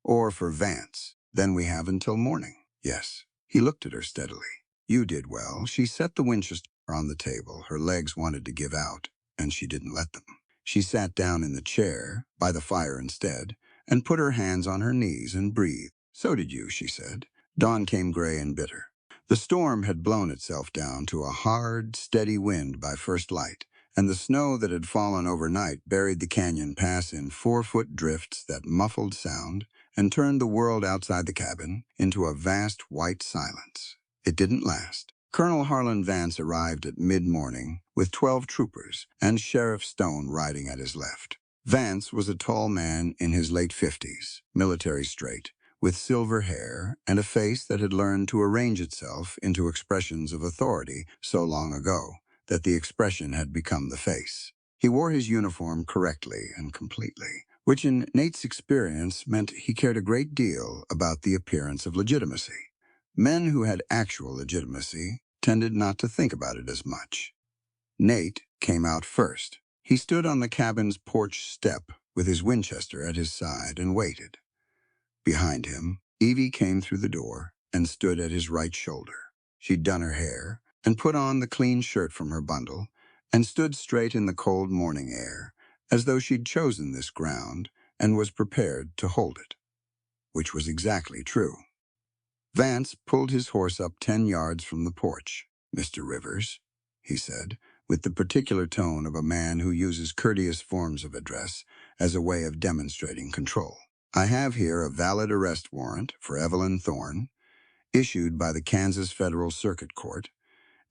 "Or for Vance. Then we have until morning." "Yes." He looked at her steadily. "You did well." She set the Winchester on the table. Her legs wanted to give out, and she didn't let them. She sat down in the chair, by the fire instead, and put her hands on her knees and breathed. "So did you," she said. Dawn came gray and bitter. The storm had blown itself down to a hard, steady wind by first light, and the snow that had fallen overnight buried the canyon pass in 4-foot drifts that muffled sound and turned the world outside the cabin into a vast white silence. It didn't last. Colonel Harlan Vance arrived at mid-morning with 12 troopers and Sheriff Stone riding at his left. Vance was a tall man in his late 50s, military straight, with silver hair and a face that had learned to arrange itself into expressions of authority so long ago that the expression had become the face. He wore his uniform correctly and completely, which in Nate's experience meant he cared a great deal about the appearance of legitimacy. Men who had actual legitimacy tended not to think about it as much. Nate came out first. He stood on the cabin's porch step with his Winchester at his side and waited. Behind him, Evie came through the door and stood at his right shoulder. She'd done her hair and put on the clean shirt from her bundle and stood straight in the cold morning air, as though she'd chosen this ground and was prepared to hold it. Which was exactly true. Vance pulled his horse up 10 yards from the porch. "Mr. Rivers," he said, with the particular tone of a man who uses courteous forms of address as a way of demonstrating control. "I have here a valid arrest warrant for Evelyn Thorne, issued by the Kansas Federal Circuit Court,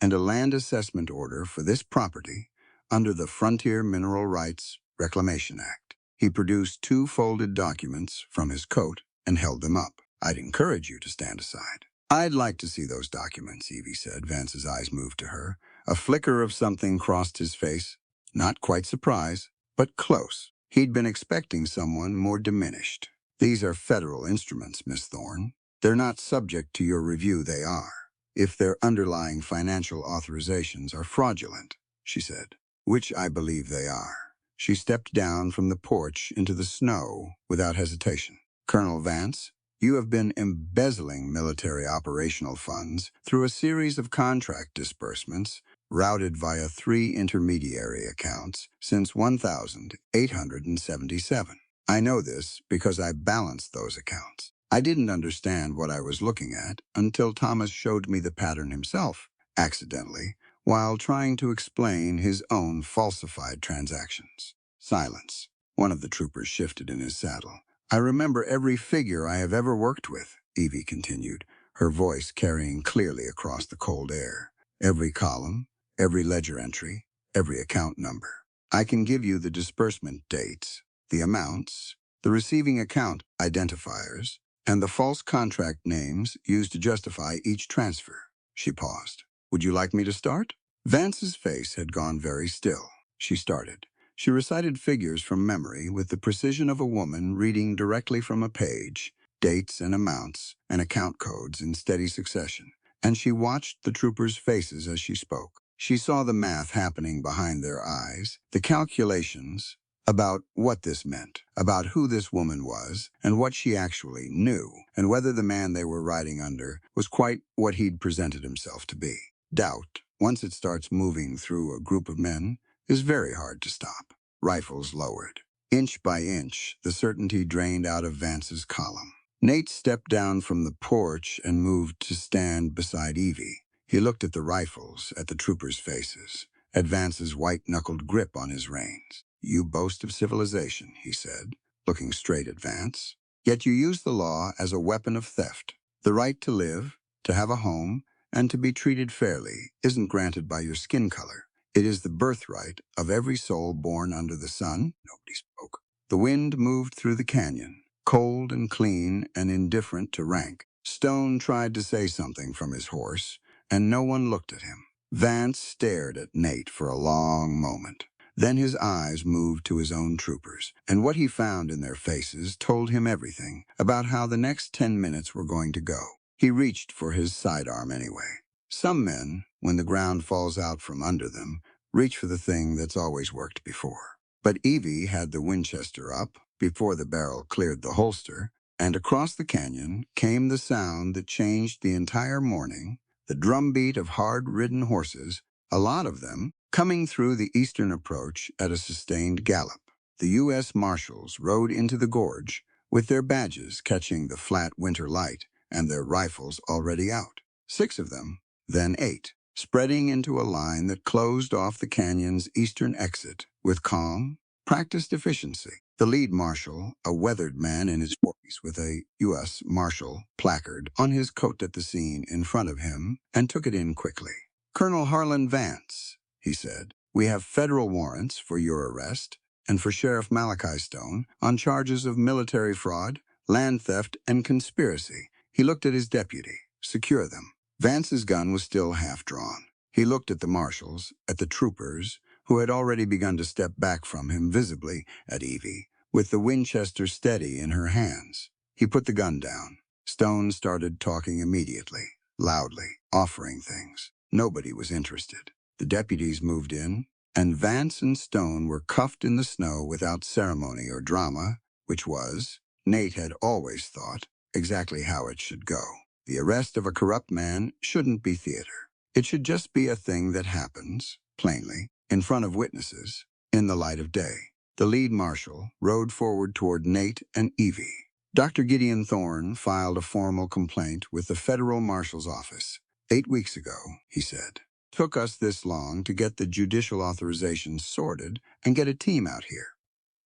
and a land assessment order for this property under the Frontier Mineral Rights Reclamation Act." He produced 2 folded documents from his coat and held them up. "I'd encourage you to stand aside." "I'd like to see those documents," Evie said. Vance's eyes moved to her. A flicker of something crossed his face. Not quite surprise, but close. He'd been expecting someone more diminished. "These are federal instruments, Miss Thorne. They're not subject to your review, they are. If their underlying financial authorizations are fraudulent," she said. "Which I believe they are." She stepped down from the porch into the snow without hesitation. "Colonel Vance, you have been embezzling military operational funds through a series of contract disbursements routed via 3 intermediary accounts since 1877. I know this because I balanced those accounts. I didn't understand what I was looking at until Thomas showed me the pattern himself, accidentally, while trying to explain his own falsified transactions." Silence. One of the troopers shifted in his saddle. I remember every figure I have ever worked with, Evie continued, her voice carrying clearly across the cold air. Every column, every ledger entry, every account number. I can give you the disbursement dates, the amounts, the receiving account identifiers, and the false contract names used to justify each transfer. She paused. Would you like me to start? Vance's face had gone very still. She started. She recited figures from memory with the precision of a woman reading directly from a page, dates and amounts and account codes in steady succession. And she watched the troopers' faces as she spoke. She saw the math happening behind their eyes, the calculations about what this meant, about who this woman was, and what she actually knew, and whether the man they were riding under was quite what he'd presented himself to be. Doubt, once it starts moving through a group of men, is very hard to stop. Rifles lowered. Inch by inch, the certainty drained out of Vance's column. Nate stepped down from the porch and moved to stand beside Evie. He looked at the rifles, at the troopers' faces, at Vance's white-knuckled grip on his reins. You boast of civilization, he said, looking straight at Vance. Yet you use the law as a weapon of theft. The right to live, to have a home, and to be treated fairly isn't granted by your skin color. It is the birthright of every soul born under the sun. Nobody spoke. The wind moved through the canyon, cold and clean and indifferent to rank. Stone tried to say something from his horse, and no one looked at him. Vance stared at Nate for a long moment. Then his eyes moved to his own troopers, and what he found in their faces told him everything about how the next 10 minutes were going to go. He reached for his sidearm anyway. Some men, when the ground falls out from under them, reach for the thing that's always worked before. But Evie had the Winchester up before the barrel cleared the holster, and across the canyon came the sound that changed the entire morning, the drumbeat of hard-ridden horses, a lot of them coming through the eastern approach at a sustained gallop. The U.S. Marshals rode into the gorge, with their badges catching the flat winter light and their rifles already out. 6 of them, then 8, spreading into a line that closed off the canyon's eastern exit with calm, practiced efficiency. The lead marshal, a weathered man in his 40s with a U.S. Marshal placard on his coat at the scene in front of him, and took it in quickly. Colonel Harlan Vance, he said, we have federal warrants for your arrest and for Sheriff Malachi Stone on charges of military fraud, land theft, and conspiracy. He looked at his deputy. Secure them. Vance's gun was still half drawn. He looked at the marshals, at the troopers, who had already begun to step back from him visibly, at Evie, with the Winchester steady in her hands. He put the gun down. Stone started talking immediately, loudly, offering things. Nobody was interested. The deputies moved in, and Vance and Stone were cuffed in the snow without ceremony or drama, which was, Nate had always thought, exactly how it should go. The arrest of a corrupt man shouldn't be theater. It should just be a thing that happens, plainly, in front of witnesses, in the light of day. The lead marshal rode forward toward Nate and Evie. Dr. Gideon Thorne filed a formal complaint with the federal marshal's office. 8 weeks ago, he said. Took us this long to get the judicial authorization sorted and get a team out here.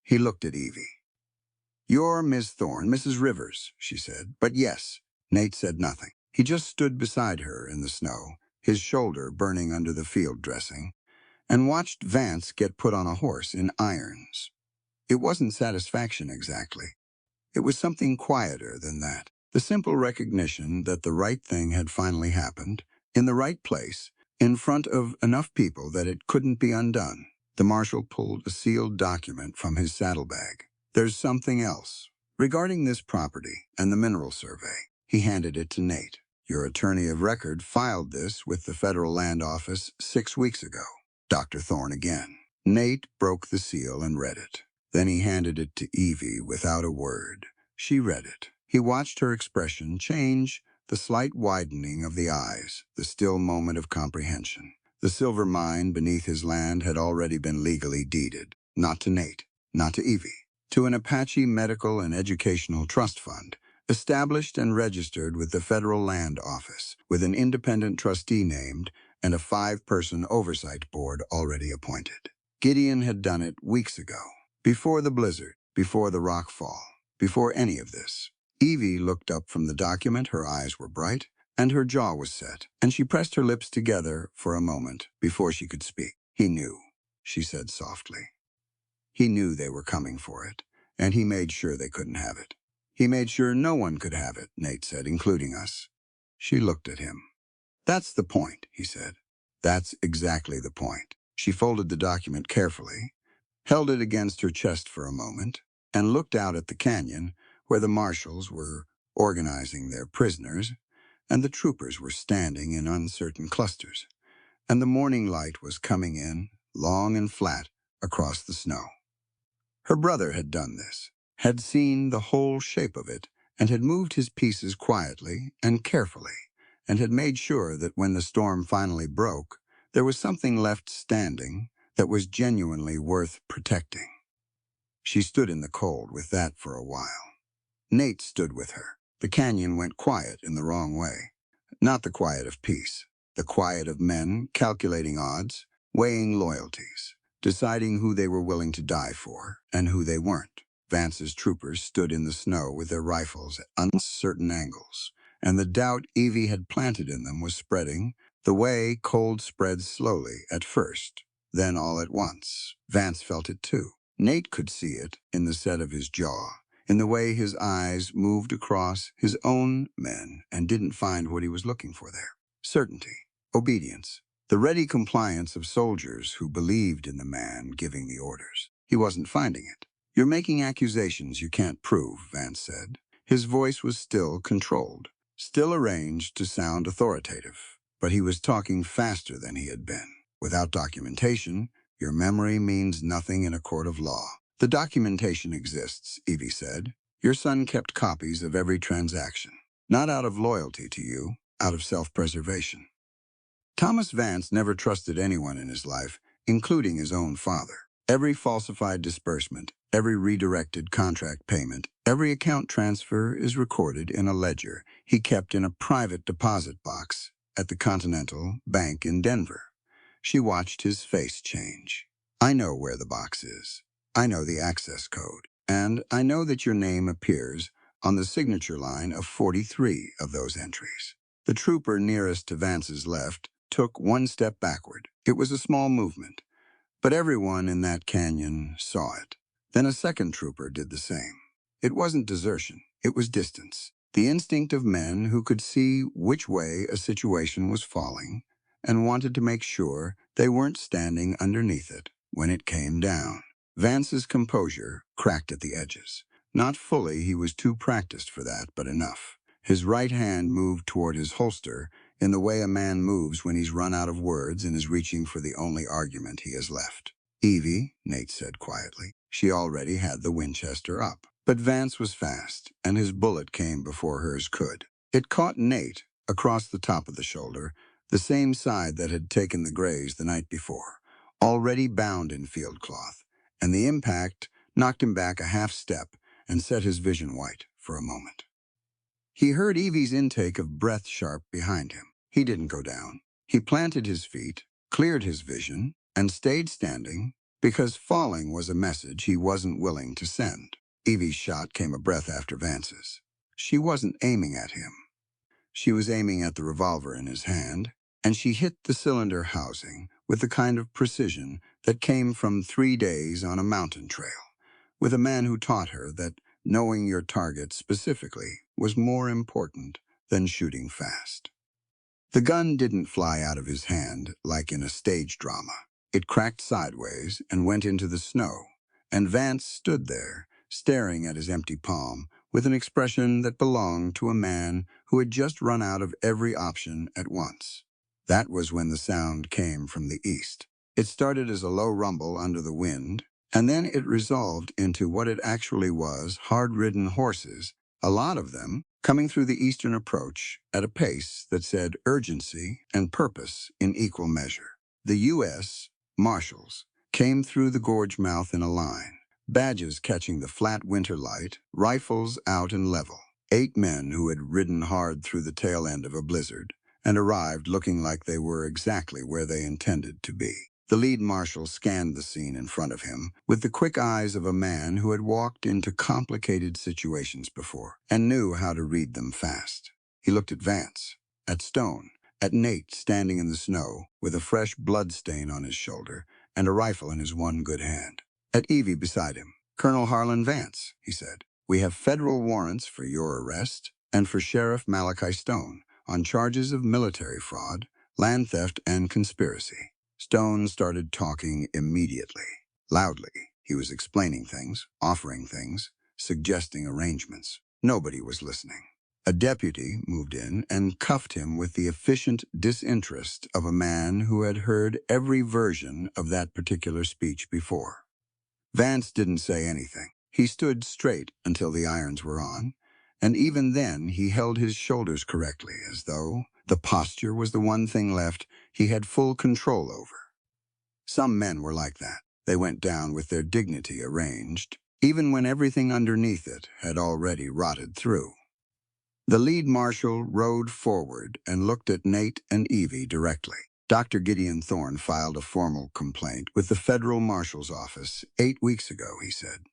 He looked at Evie. You're Miss Thorne, Mrs. Rivers, she said. But yes, Nate said nothing. He just stood beside her in the snow, his shoulder burning under the field dressing, and watched Vance get put on a horse in irons. It wasn't satisfaction exactly. It was something quieter than that. The simple recognition that the right thing had finally happened, in the right place, in front of enough people that it couldn't be undone. The marshal pulled a sealed document from his saddlebag. There's something else. Regarding this property and the mineral survey, he handed it to Nate. Your attorney of record filed this with the Federal Land Office 6 weeks ago. Dr. Thorne again. Nate broke the seal and read it. Then he handed it to Evie without a word. She read it. He watched her expression change, the slight widening of the eyes, the still moment of comprehension. The silver mine beneath his land had already been legally deeded, not to Nate, not to Evie, to an Apache Medical and Educational Trust Fund, established and registered with the Federal Land Office, with an independent trustee named and a 5-person oversight board already appointed. Gideon had done it weeks ago. Before the blizzard, before the rock fall, before any of this, Evie looked up from the document, her eyes were bright, and her jaw was set, and she pressed her lips together for a moment before she could speak. He knew, she said softly. He knew they were coming for it, and he made sure they couldn't have it. He made sure no one could have it, Nate said, including us. She looked at him. That's the point, he said. That's exactly the point. She folded the document carefully, held it against her chest for a moment, and looked out at the canyon where the marshals were organizing their prisoners, and the troopers were standing in uncertain clusters, and the morning light was coming in, long and flat, across the snow. Her brother had done this, had seen the whole shape of it, and had moved his pieces quietly and carefully, and had made sure that when the storm finally broke, there was something left standing that was genuinely worth protecting. She stood in the cold with that for a while. Nate stood with her. The canyon went quiet in the wrong way. Not the quiet of peace, the quiet of men calculating odds, weighing loyalties, deciding who they were willing to die for and who they weren't. Vance's troopers stood in the snow with their rifles at uncertain angles, and the doubt Evie had planted in them was spreading the way cold spreads slowly at first, then all at once. Vance felt it too. Nate could see it in the set of his jaw, in the way his eyes moved across his own men and didn't find what he was looking for there. Certainty, obedience, the ready compliance of soldiers who believed in the man giving the orders. He wasn't finding it. You're making accusations you can't prove, Vance said. His voice was still controlled, still arranged to sound authoritative, but he was talking faster than he had been. Without documentation, your memory means nothing in a court of law. The documentation exists, Evie said. Your son kept copies of every transaction, not out of loyalty to you, out of self-preservation. Thomas Vance never trusted anyone in his life, including his own father. Every falsified disbursement, every redirected contract payment, every account transfer is recorded in a ledger he kept in a private deposit box at the Continental Bank in Denver. She watched his face change. I know where the box is. I know the access code. And I know that your name appears on the signature line of 43 of those entries. The trooper nearest to Vance's left took one step backward. It was a small movement, but everyone in that canyon saw it. Then a second trooper did the same. It wasn't desertion, it was distance. The instinct of men who could see which way a situation was falling and wanted to make sure they weren't standing underneath it when it came down. Vance's composure cracked at the edges. Not fully, he was too practiced for that, but enough. His right hand moved toward his holster in the way a man moves when he's run out of words and is reaching for the only argument he has left. Evie, Nate said quietly. She already had the Winchester up. But Vance was fast, and his bullet came before hers could. It caught Nate across the top of the shoulder, the same side that had taken the graze the night before, already bound in field cloth, and the impact knocked him back a half step and set his vision white for a moment. He heard Evie's intake of breath sharp behind him. He didn't go down. He planted his feet, cleared his vision, and stayed standing because falling was a message he wasn't willing to send. Evie's shot came a breath after Vance's. She wasn't aiming at him. She was aiming at the revolver in his hand, and she hit the cylinder housing with the kind of precision that came from 3 days on a mountain trail, with a man who taught her that knowing your target specifically was more important than shooting fast. The gun didn't fly out of his hand like in a stage drama. It cracked sideways and went into the snow, and Vance stood there, staring at his empty palm with an expression that belonged to a man who had just run out of every option at once. That was when the sound came from the east. It started as a low rumble under the wind, and then it resolved into what it actually was, hard-ridden horses, a lot of them coming through the eastern approach at a pace that said urgency and purpose in equal measure. The U.S. Marshals came through the gorge mouth in a line, badges catching the flat winter light, rifles out and level. 8 men who had ridden hard through the tail end of a blizzard and arrived looking like they were exactly where they intended to be. The lead marshal scanned the scene in front of him with the quick eyes of a man who had walked into complicated situations before and knew how to read them fast. He looked at Vance, at Stone, at Nate standing in the snow with a fresh blood stain on his shoulder and a rifle in his one good hand. At Evie beside him. "Colonel Harlan Vance," he said, "we have federal warrants for your arrest and for Sheriff Malachi Stone on charges of military fraud, land theft, and conspiracy." Stone started talking immediately. Loudly, he was explaining things, offering things, suggesting arrangements. Nobody was listening. A deputy moved in and cuffed him with the efficient disinterest of a man who had heard every version of that particular speech before. Vance didn't say anything. He stood straight until the irons were on, and even then he held his shoulders correctly, as though the posture was the one thing left he had full control over. Some men were like that. They went down with their dignity arranged, even when everything underneath it had already rotted through. The lead marshal rode forward and looked at Nate and Evie directly. Dr. Gideon Thorne filed a formal complaint with the federal marshal's office 8 weeks ago, he said.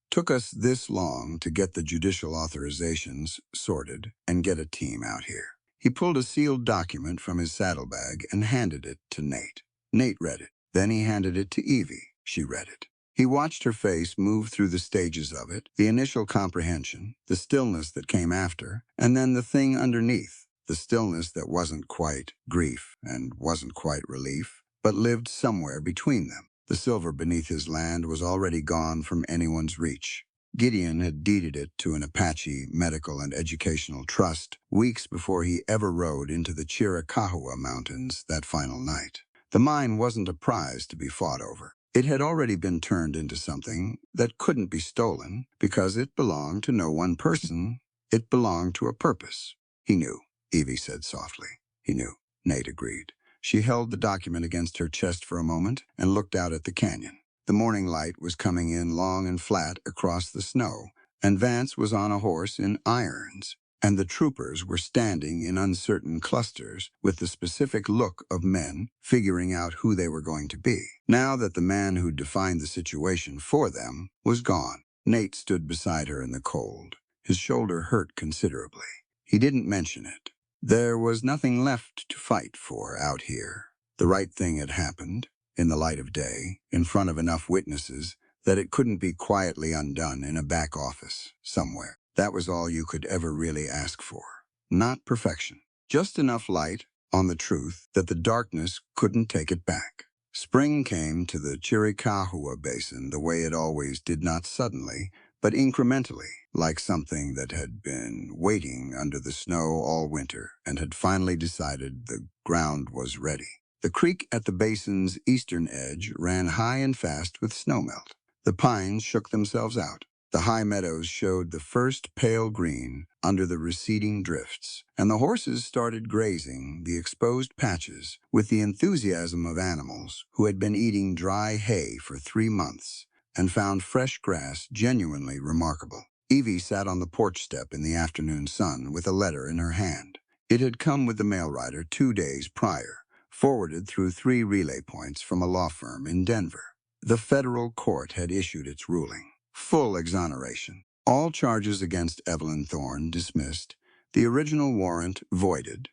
Took us this long to get the judicial authorizations sorted and get a team out here. He pulled a sealed document from his saddlebag and handed it to Nate. Nate read it. Then he handed it to Evie. She read it. He watched her face move through the stages of it, the initial comprehension, the stillness that came after, and then the thing underneath, the stillness that wasn't quite grief and wasn't quite relief, but lived somewhere between them. The silver beneath his land was already gone from anyone's reach. Gideon had deeded it to an Apache medical and educational trust weeks before he ever rode into the Chiricahua Mountains that final night. The mine wasn't a prize to be fought over. It had already been turned into something that couldn't be stolen because it belonged to no one person. It belonged to a purpose. He knew, Evie said softly. He knew, Nate agreed. She held the document against her chest for a moment and looked out at the canyon. The morning light was coming in long and flat across the snow, and Vance was on a horse in irons, and the troopers were standing in uncertain clusters with the specific look of men figuring out who they were going to be. Now that the man who defined the situation for them was gone, Nate stood beside her in the cold. His shoulder hurt considerably. He didn't mention it. There was nothing left to fight for out here. The right thing had happened, in the light of day, in front of enough witnesses, that it couldn't be quietly undone in a back office somewhere. That was all you could ever really ask for. Not perfection. Just enough light on the truth that the darkness couldn't take it back. Spring came to the Chiricahua Basin the way it always did, not suddenly, but incrementally, like something that had been waiting under the snow all winter and had finally decided the ground was ready. The creek at the basin's eastern edge ran high and fast with snowmelt. The pines shook themselves out. The high meadows showed the first pale green under the receding drifts, and the horses started grazing the exposed patches with the enthusiasm of animals who had been eating dry hay for 3 months and found fresh grass genuinely remarkable. Evie sat on the porch step in the afternoon sun with a letter in her hand. It had come with the mail rider 2 days prior, forwarded through 3 relay points from a law firm in Denver. The federal court had issued its ruling. Full exoneration. All charges against Evelyn Thorne dismissed, the original warrant voided,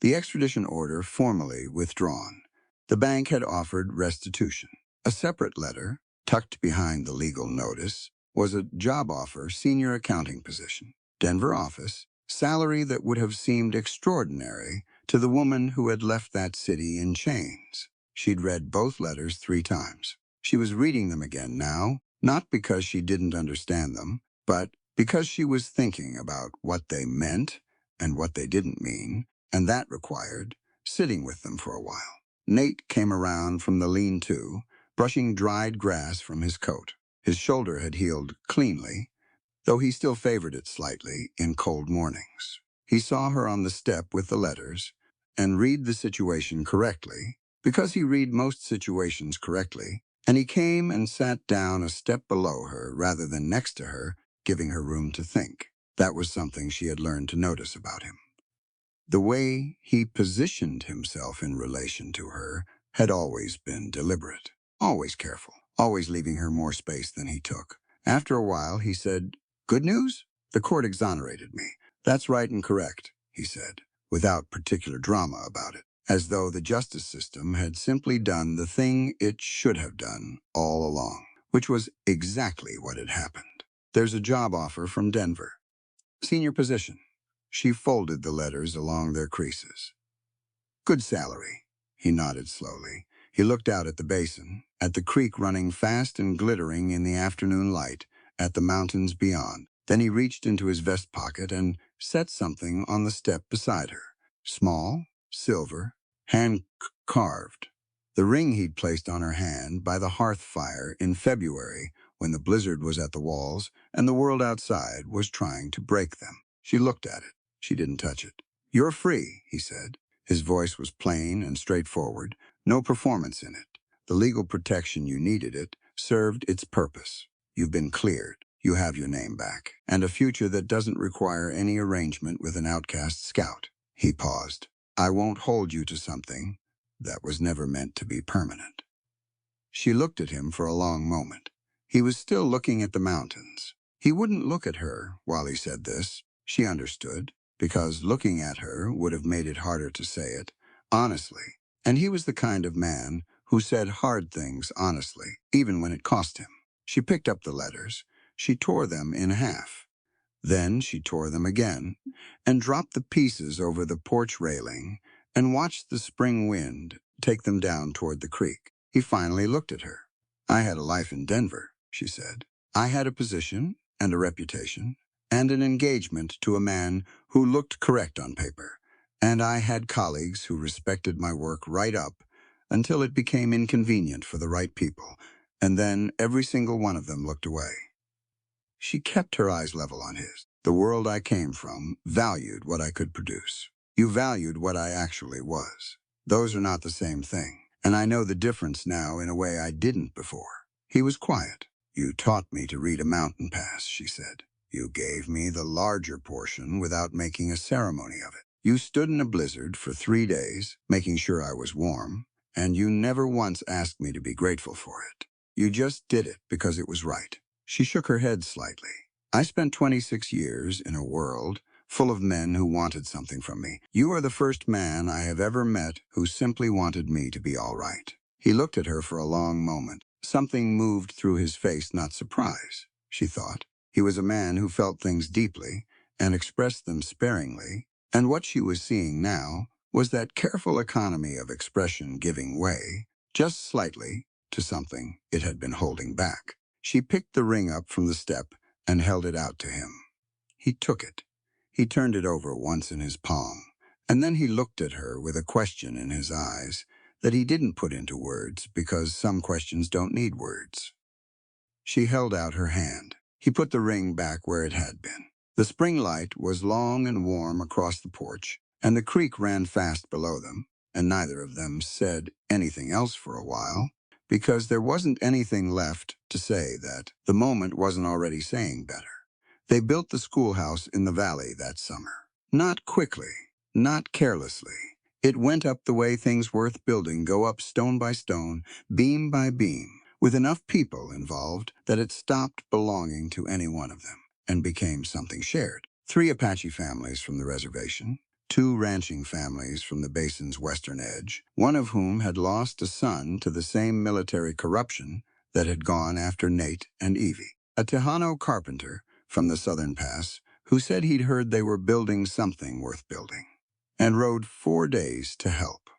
the extradition order formally withdrawn. The bank had offered restitution. A separate letter, tucked behind the legal notice, was a job offer, senior accounting position, Denver office, salary that would have seemed extraordinary to the woman who had left that city in chains. She'd read both letters 3 times. She was reading them again now, not because she didn't understand them, but because she was thinking about what they meant and what they didn't mean, and that required sitting with them for a while. Nate came around from the lean-to, brushing dried grass from his coat. His shoulder had healed cleanly, though he still favored it slightly in cold mornings. He saw her on the step with the letters and read the situation correctly, because he read most situations correctly, and he came and sat down a step below her rather than next to her, giving her room to think. That was something she had learned to notice about him. The way he positioned himself in relation to her had always been deliberate, always careful, always leaving her more space than he took. After a while, he said, "Good news? The court exonerated me." "That's right and correct," he said, without particular drama about it, as though the justice system had simply done the thing it should have done all along, which was exactly what had happened. "There's a job offer from Denver. Senior position." She folded the letters along their creases. "Good salary." He nodded slowly. He looked out at the basin, at the creek running fast and glittering in the afternoon light, at the mountains beyond. Then he reached into his vest pocket and set something on the step beside her. Small, silver, hand-carved. The ring he'd placed on her hand by the hearth fire in February when the blizzard was at the walls and the world outside was trying to break them. She looked at it. She didn't touch it. "You're free," he said. His voice was plain and straightforward, no performance in it. The legal protection you needed it served its purpose. You've been cleared. You have your name back, and a future that doesn't require any arrangement with an outcast scout. He paused. "I won't hold you to something that was never meant to be permanent." She looked at him for a long moment. He was still looking at the mountains. He wouldn't look at her while he said this. She understood, because looking at her would have made it harder to say it, honestly. And he was the kind of man who said hard things honestly, even when it cost him. She picked up the letters. She tore them in half. Then she tore them again, and dropped the pieces over the porch railing, and watched the spring wind take them down toward the creek. He finally looked at her. "I had a life in Denver," she said. "I had a position and a reputation and an engagement to a man who looked correct on paper, and I had colleagues who respected my work right up until it became inconvenient for the right people, and then every single one of them looked away." She kept her eyes level on his. "The world I came from valued what I could produce. You valued what I actually was. Those are not the same thing, and I know the difference now in a way I didn't before." He was quiet. "You taught me to read a mountain pass," she said. "You gave me the larger portion without making a ceremony of it. You stood in a blizzard for 3 days, making sure I was warm, and you never once asked me to be grateful for it. You just did it because it was right." She shook her head slightly. "I spent 26 years in a world full of men who wanted something from me. You are the first man I have ever met who simply wanted me to be all right." He looked at her for a long moment. Something moved through his face, not surprise, she thought. He was a man who felt things deeply and expressed them sparingly, and what she was seeing now was that careful economy of expression giving way, just slightly, to something it had been holding back. She picked the ring up from the step and held it out to him. He took it. He turned it over once in his palm, and then he looked at her with a question in his eyes that he didn't put into words because some questions don't need words. She held out her hand. He put the ring back where it had been. The spring light was long and warm across the porch, and the creek ran fast below them, and neither of them said anything else for a while, because there wasn't anything left to say that the moment wasn't already saying better. They built the schoolhouse in the valley that summer. Not quickly, not carelessly. It went up the way things worth building go up, stone by stone, beam by beam, with enough people involved that it stopped belonging to any one of them and became something shared. 3 Apache families from the reservation, 2 ranching families from the basin's western edge, one of whom had lost a son to the same military corruption that had gone after Nate and Evie. A Tejano carpenter from the southern pass who said he'd heard they were building something worth building, and rode 4 days to help.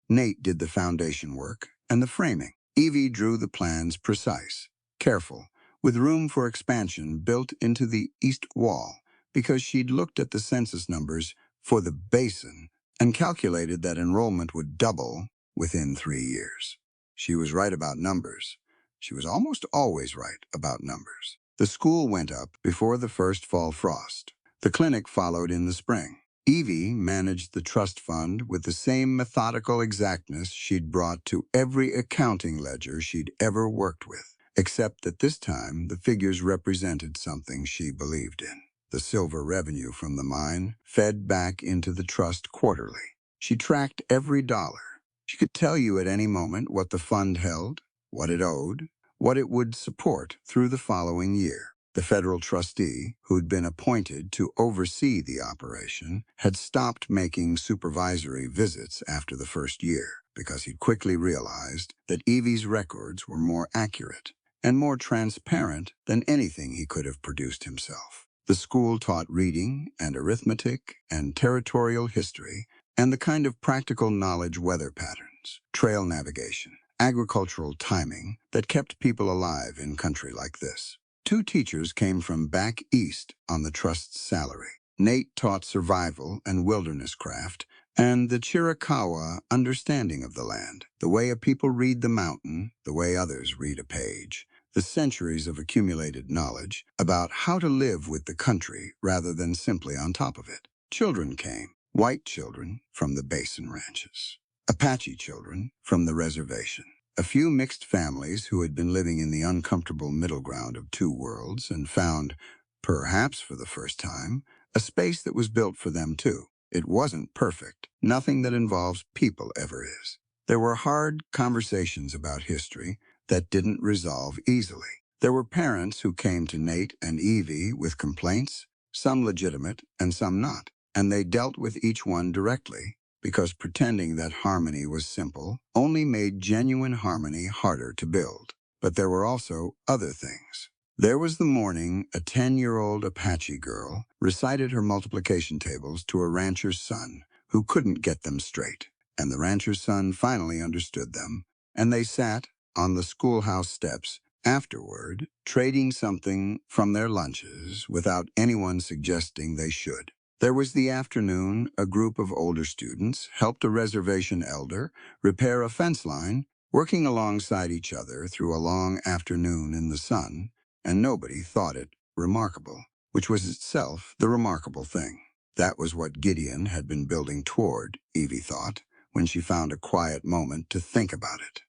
Nate did the foundation work and the framing. Evie drew the plans precise, careful, with room for expansion built into the east wall, because she'd looked at the census numbers for the basin and calculated that enrollment would double within 3 years. She was right about numbers. She was almost always right about numbers. The school went up before the first fall frost. The clinic followed in the spring. Evie managed the trust fund with the same methodical exactness she'd brought to every accounting ledger she'd ever worked with, except that this time the figures represented something she believed in. The silver revenue from the mine fed back into the trust quarterly. She tracked every dollar. She could tell you at any moment what the fund held, what it owed, what it would support through the following year. The federal trustee, who'd been appointed to oversee the operation, had stopped making supervisory visits after the first year because he'd quickly realized that Evie's records were more accurate and more transparent than anything he could have produced himself. The school taught reading and arithmetic and territorial history and the kind of practical knowledge weather patterns, trail navigation, agricultural timing that kept people alive in country like this. 2 teachers came from back east on the trust's salary. Nate taught survival and wilderness craft, and the Chiricahua understanding of the land, the way a people read the mountain, the way others read a page, the centuries of accumulated knowledge about how to live with the country rather than simply on top of it. Children came, white children from the basin ranches, Apache children from the reservation. A few mixed families who had been living in the uncomfortable middle ground of 2 worlds and found, perhaps for the first time, a space that was built for them too. It wasn't perfect. Nothing that involves people ever is. There were hard conversations about history that didn't resolve easily. There were parents who came to Nate and Evie with complaints, some legitimate and some not, and they dealt with each one directly, because pretending that harmony was simple only made genuine harmony harder to build. But there were also other things. There was the morning a 10-year-old Apache girl recited her multiplication tables to a rancher's son who couldn't get them straight, and the rancher's son finally understood them, and they sat on the schoolhouse steps afterward, trading something from their lunches without anyone suggesting they should. There was the afternoon a group of older students helped a reservation elder repair a fence line, working alongside each other through a long afternoon in the sun, and nobody thought it remarkable, which was itself the remarkable thing. That was what Gideon had been building toward, Evie thought, when she found a quiet moment to think about it.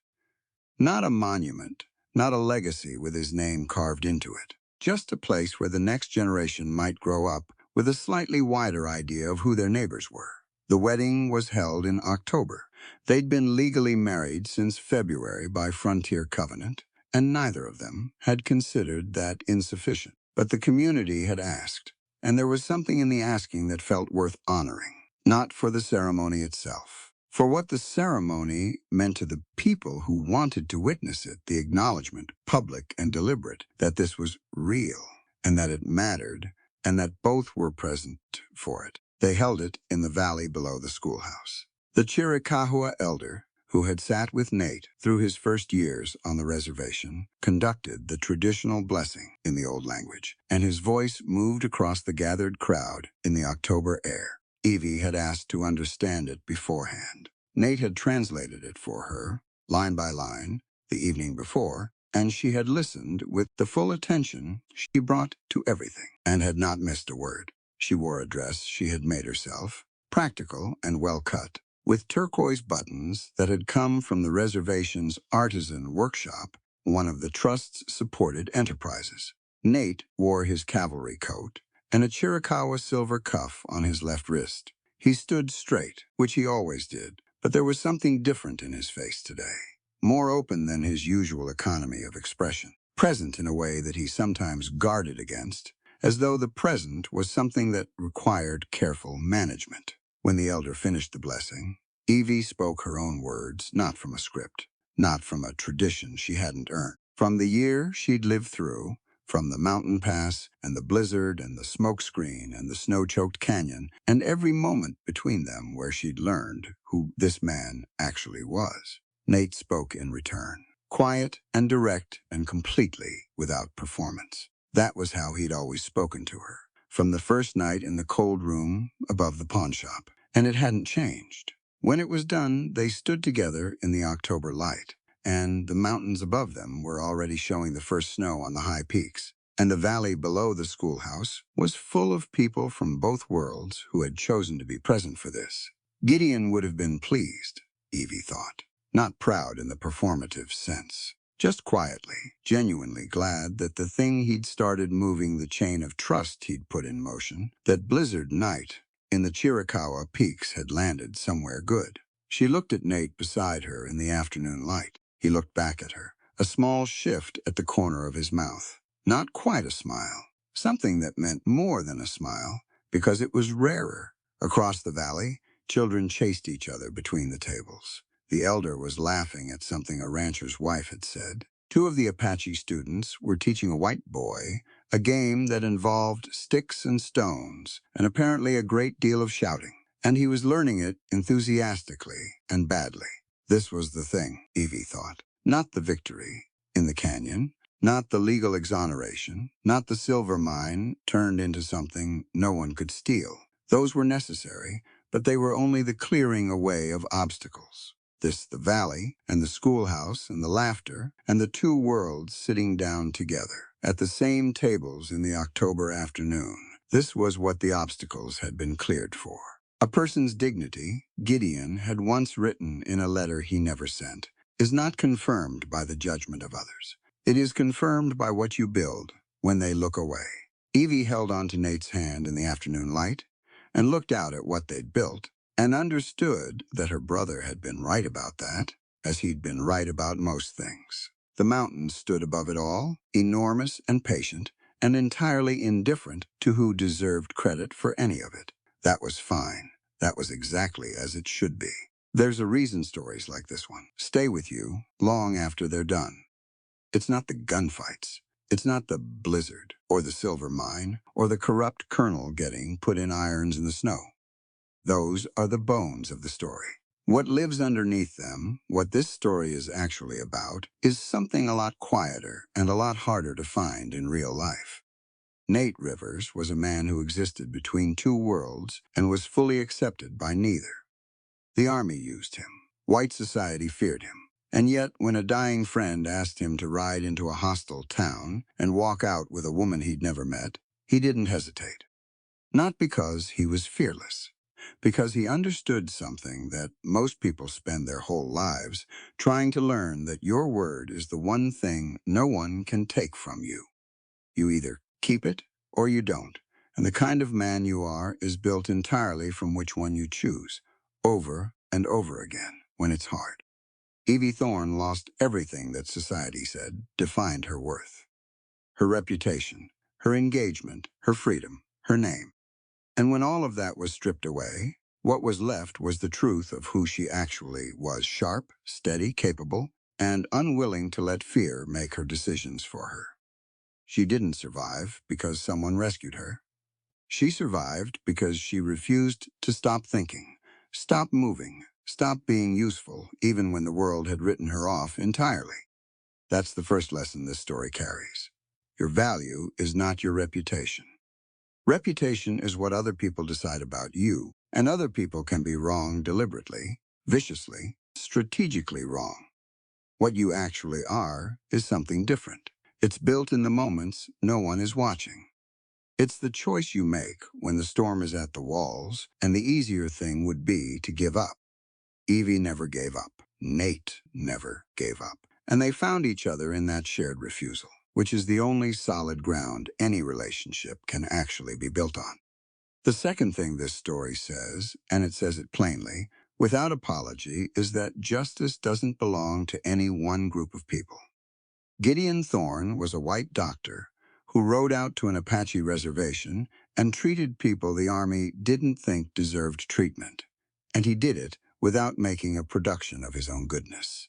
Not a monument, not a legacy with his name carved into it, just a place where the next generation might grow up with a slightly wider idea of who their neighbors were. The wedding was held in October. They'd been legally married since February by frontier covenant, and neither of them had considered that insufficient. But the community had asked, and there was something in the asking that felt worth honoring, not for the ceremony itself. For what the ceremony meant to the people who wanted to witness it, the acknowledgement, public and deliberate, that this was real, and that it mattered, and that both were present for it. They held it in the valley below the schoolhouse. The Chiricahua elder, who had sat with Nate through his first years on the reservation, conducted the traditional blessing in the old language, and his voice moved across the gathered crowd in the October air. Evie had asked to understand it beforehand. Nate had translated it for her, line by line, the evening before, and she had listened with the full attention she brought to everything, and had not missed a word. She wore a dress she had made herself, practical and well cut, with turquoise buttons that had come from the reservation's artisan workshop, one of the Trust's supported enterprises. Nate wore his cavalry coat and a Chiricahua silver cuff on his left wrist. He stood straight, which he always did, but there was something different in his face today. More open than his usual economy of expression, present in a way that he sometimes guarded against, as though the present was something that required careful management. When the elder finished the blessing, Evie spoke her own words, not from a script, not from a tradition she hadn't earned. From the year she'd lived through, from the mountain pass and the blizzard and the smoke screen and the snow-choked canyon, and every moment between them where she'd learned who this man actually was. Nate spoke in return, quiet and direct and completely without performance. That was how he'd always spoken to her, from the first night in the cold room above the pawn shop, and it hadn't changed. When it was done, they stood together in the October light, and the mountains above them were already showing the first snow on the high peaks, and the valley below the schoolhouse was full of people from both worlds who had chosen to be present for this. Gideon would have been pleased, Evie thought. Not proud in the performative sense, just quietly, genuinely glad that the thing he'd started moving the chain of trust he'd put in motion, that blizzard night in the Chiricahua peaks had landed somewhere good. She looked at Nate beside her in the afternoon light. He looked back at her, a small shift at the corner of his mouth. Not quite a smile, something that meant more than a smile, because it was rarer. Across the valley, children chased each other between the tables. The elder was laughing at something a rancher's wife had said. Two of the Apache students were teaching a white boy a game that involved sticks and stones, and apparently a great deal of shouting. And he was learning it enthusiastically and badly. This was the thing, Evie thought. Not the victory in the canyon, not the legal exoneration, not the silver mine turned into something no one could steal. Those were necessary, but they were only the clearing away of obstacles. The valley, and the schoolhouse, and the laughter, and the two worlds sitting down together, at the same tables in the October afternoon. This was what the obstacles had been cleared for. A person's dignity, Gideon had once written in a letter he never sent, is not confirmed by the judgment of others. It is confirmed by what you build when they look away. Evie held onto Nate's hand in the afternoon light and looked out at what they'd built, and understood that her brother had been right about that, as he'd been right about most things. The mountain stood above it all, enormous and patient, and entirely indifferent to who deserved credit for any of it. That was fine. That was exactly as it should be. There's a reason stories like this one stay with you long after they're done. It's not the gunfights. It's not the blizzard, or the silver mine, or the corrupt colonel getting put in irons in the snow. Those are the bones of the story. What lives underneath them, what this story is actually about, is something a lot quieter and a lot harder to find in real life. Nate Rivers was a man who existed between two worlds and was fully accepted by neither. The army used him. White society feared him. And yet, when a dying friend asked him to ride into a hostile town and walk out with a woman he'd never met, he didn't hesitate. Not because he was fearless, because he understood something that most people spend their whole lives trying to learn, that your word is the one thing no one can take from you. You either keep it or you don't, and the kind of man you are is built entirely from which one you choose, over and over again, when it's hard. Evie Thorne lost everything that society said defined her worth. Her reputation, her engagement, her freedom, her name. And when all of that was stripped away, what was left was the truth of who she actually was: sharp, steady, capable, and unwilling to let fear make her decisions for her. She didn't survive because someone rescued her. She survived because she refused to stop thinking, stop moving, stop being useful, even when the world had written her off entirely. That's the first lesson this story carries. Your value is not your reputation. Reputation is what other people decide about you, and other people can be wrong deliberately, viciously, strategically wrong. What you actually are is something different. It's built in the moments no one is watching. It's the choice you make when the storm is at the walls, and the easier thing would be to give up. Evie never gave up. Nate never gave up. And they found each other in that shared refusal, which is the only solid ground any relationship can actually be built on. The second thing this story says, and it says it plainly, without apology, is that justice doesn't belong to any one group of people. Gideon Thorne was a white doctor who rode out to an Apache reservation and treated people the army didn't think deserved treatment. And he did it without making a production of his own goodness.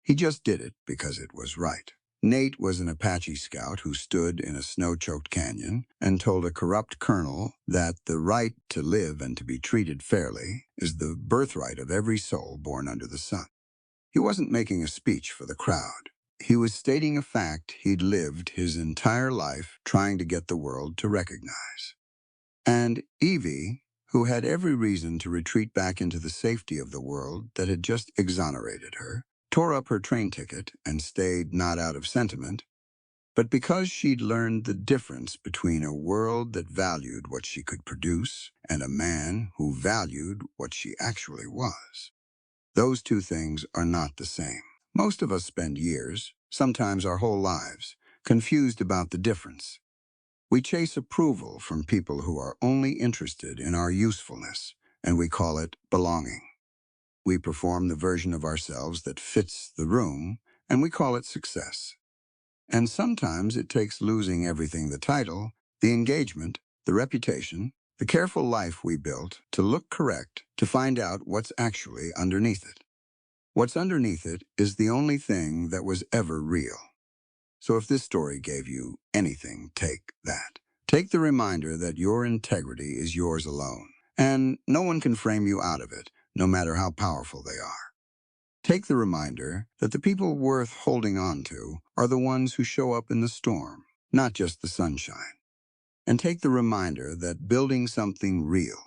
He just did it because it was right. Nate was an Apache scout who stood in a snow-choked canyon and told a corrupt colonel that the right to live and to be treated fairly is the birthright of every soul born under the sun. He wasn't making a speech for the crowd. He was stating a fact he'd lived his entire life trying to get the world to recognize. And Evie, who had every reason to retreat back into the safety of the world that had just exonerated her, tore up her train ticket and stayed not out of sentiment, but because she'd learned the difference between a world that valued what she could produce and a man who valued what she actually was. Those two things are not the same. Most of us spend years, sometimes our whole lives, confused about the difference. We chase approval from people who are only interested in our usefulness, and we call it belonging. We perform the version of ourselves that fits the room, and we call it success. And sometimes it takes losing everything: the title, the engagement, the reputation, the careful life we built to look correct, to find out what's actually underneath it. What's underneath it is the only thing that was ever real. So if this story gave you anything, take that. Take the reminder that your integrity is yours alone, and no one can frame you out of it, no matter how powerful they are. Take the reminder that the people worth holding on to are the ones who show up in the storm, not just the sunshine. And take the reminder that building something real,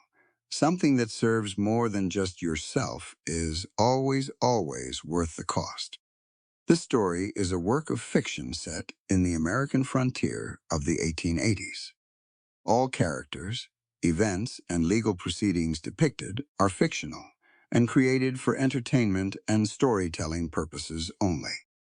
something that serves more than just yourself, is always, always worth the cost. This story is a work of fiction set in the American frontier of the 1880s. All characters, events, and legal proceedings depicted are fictional and created for entertainment and storytelling purposes only.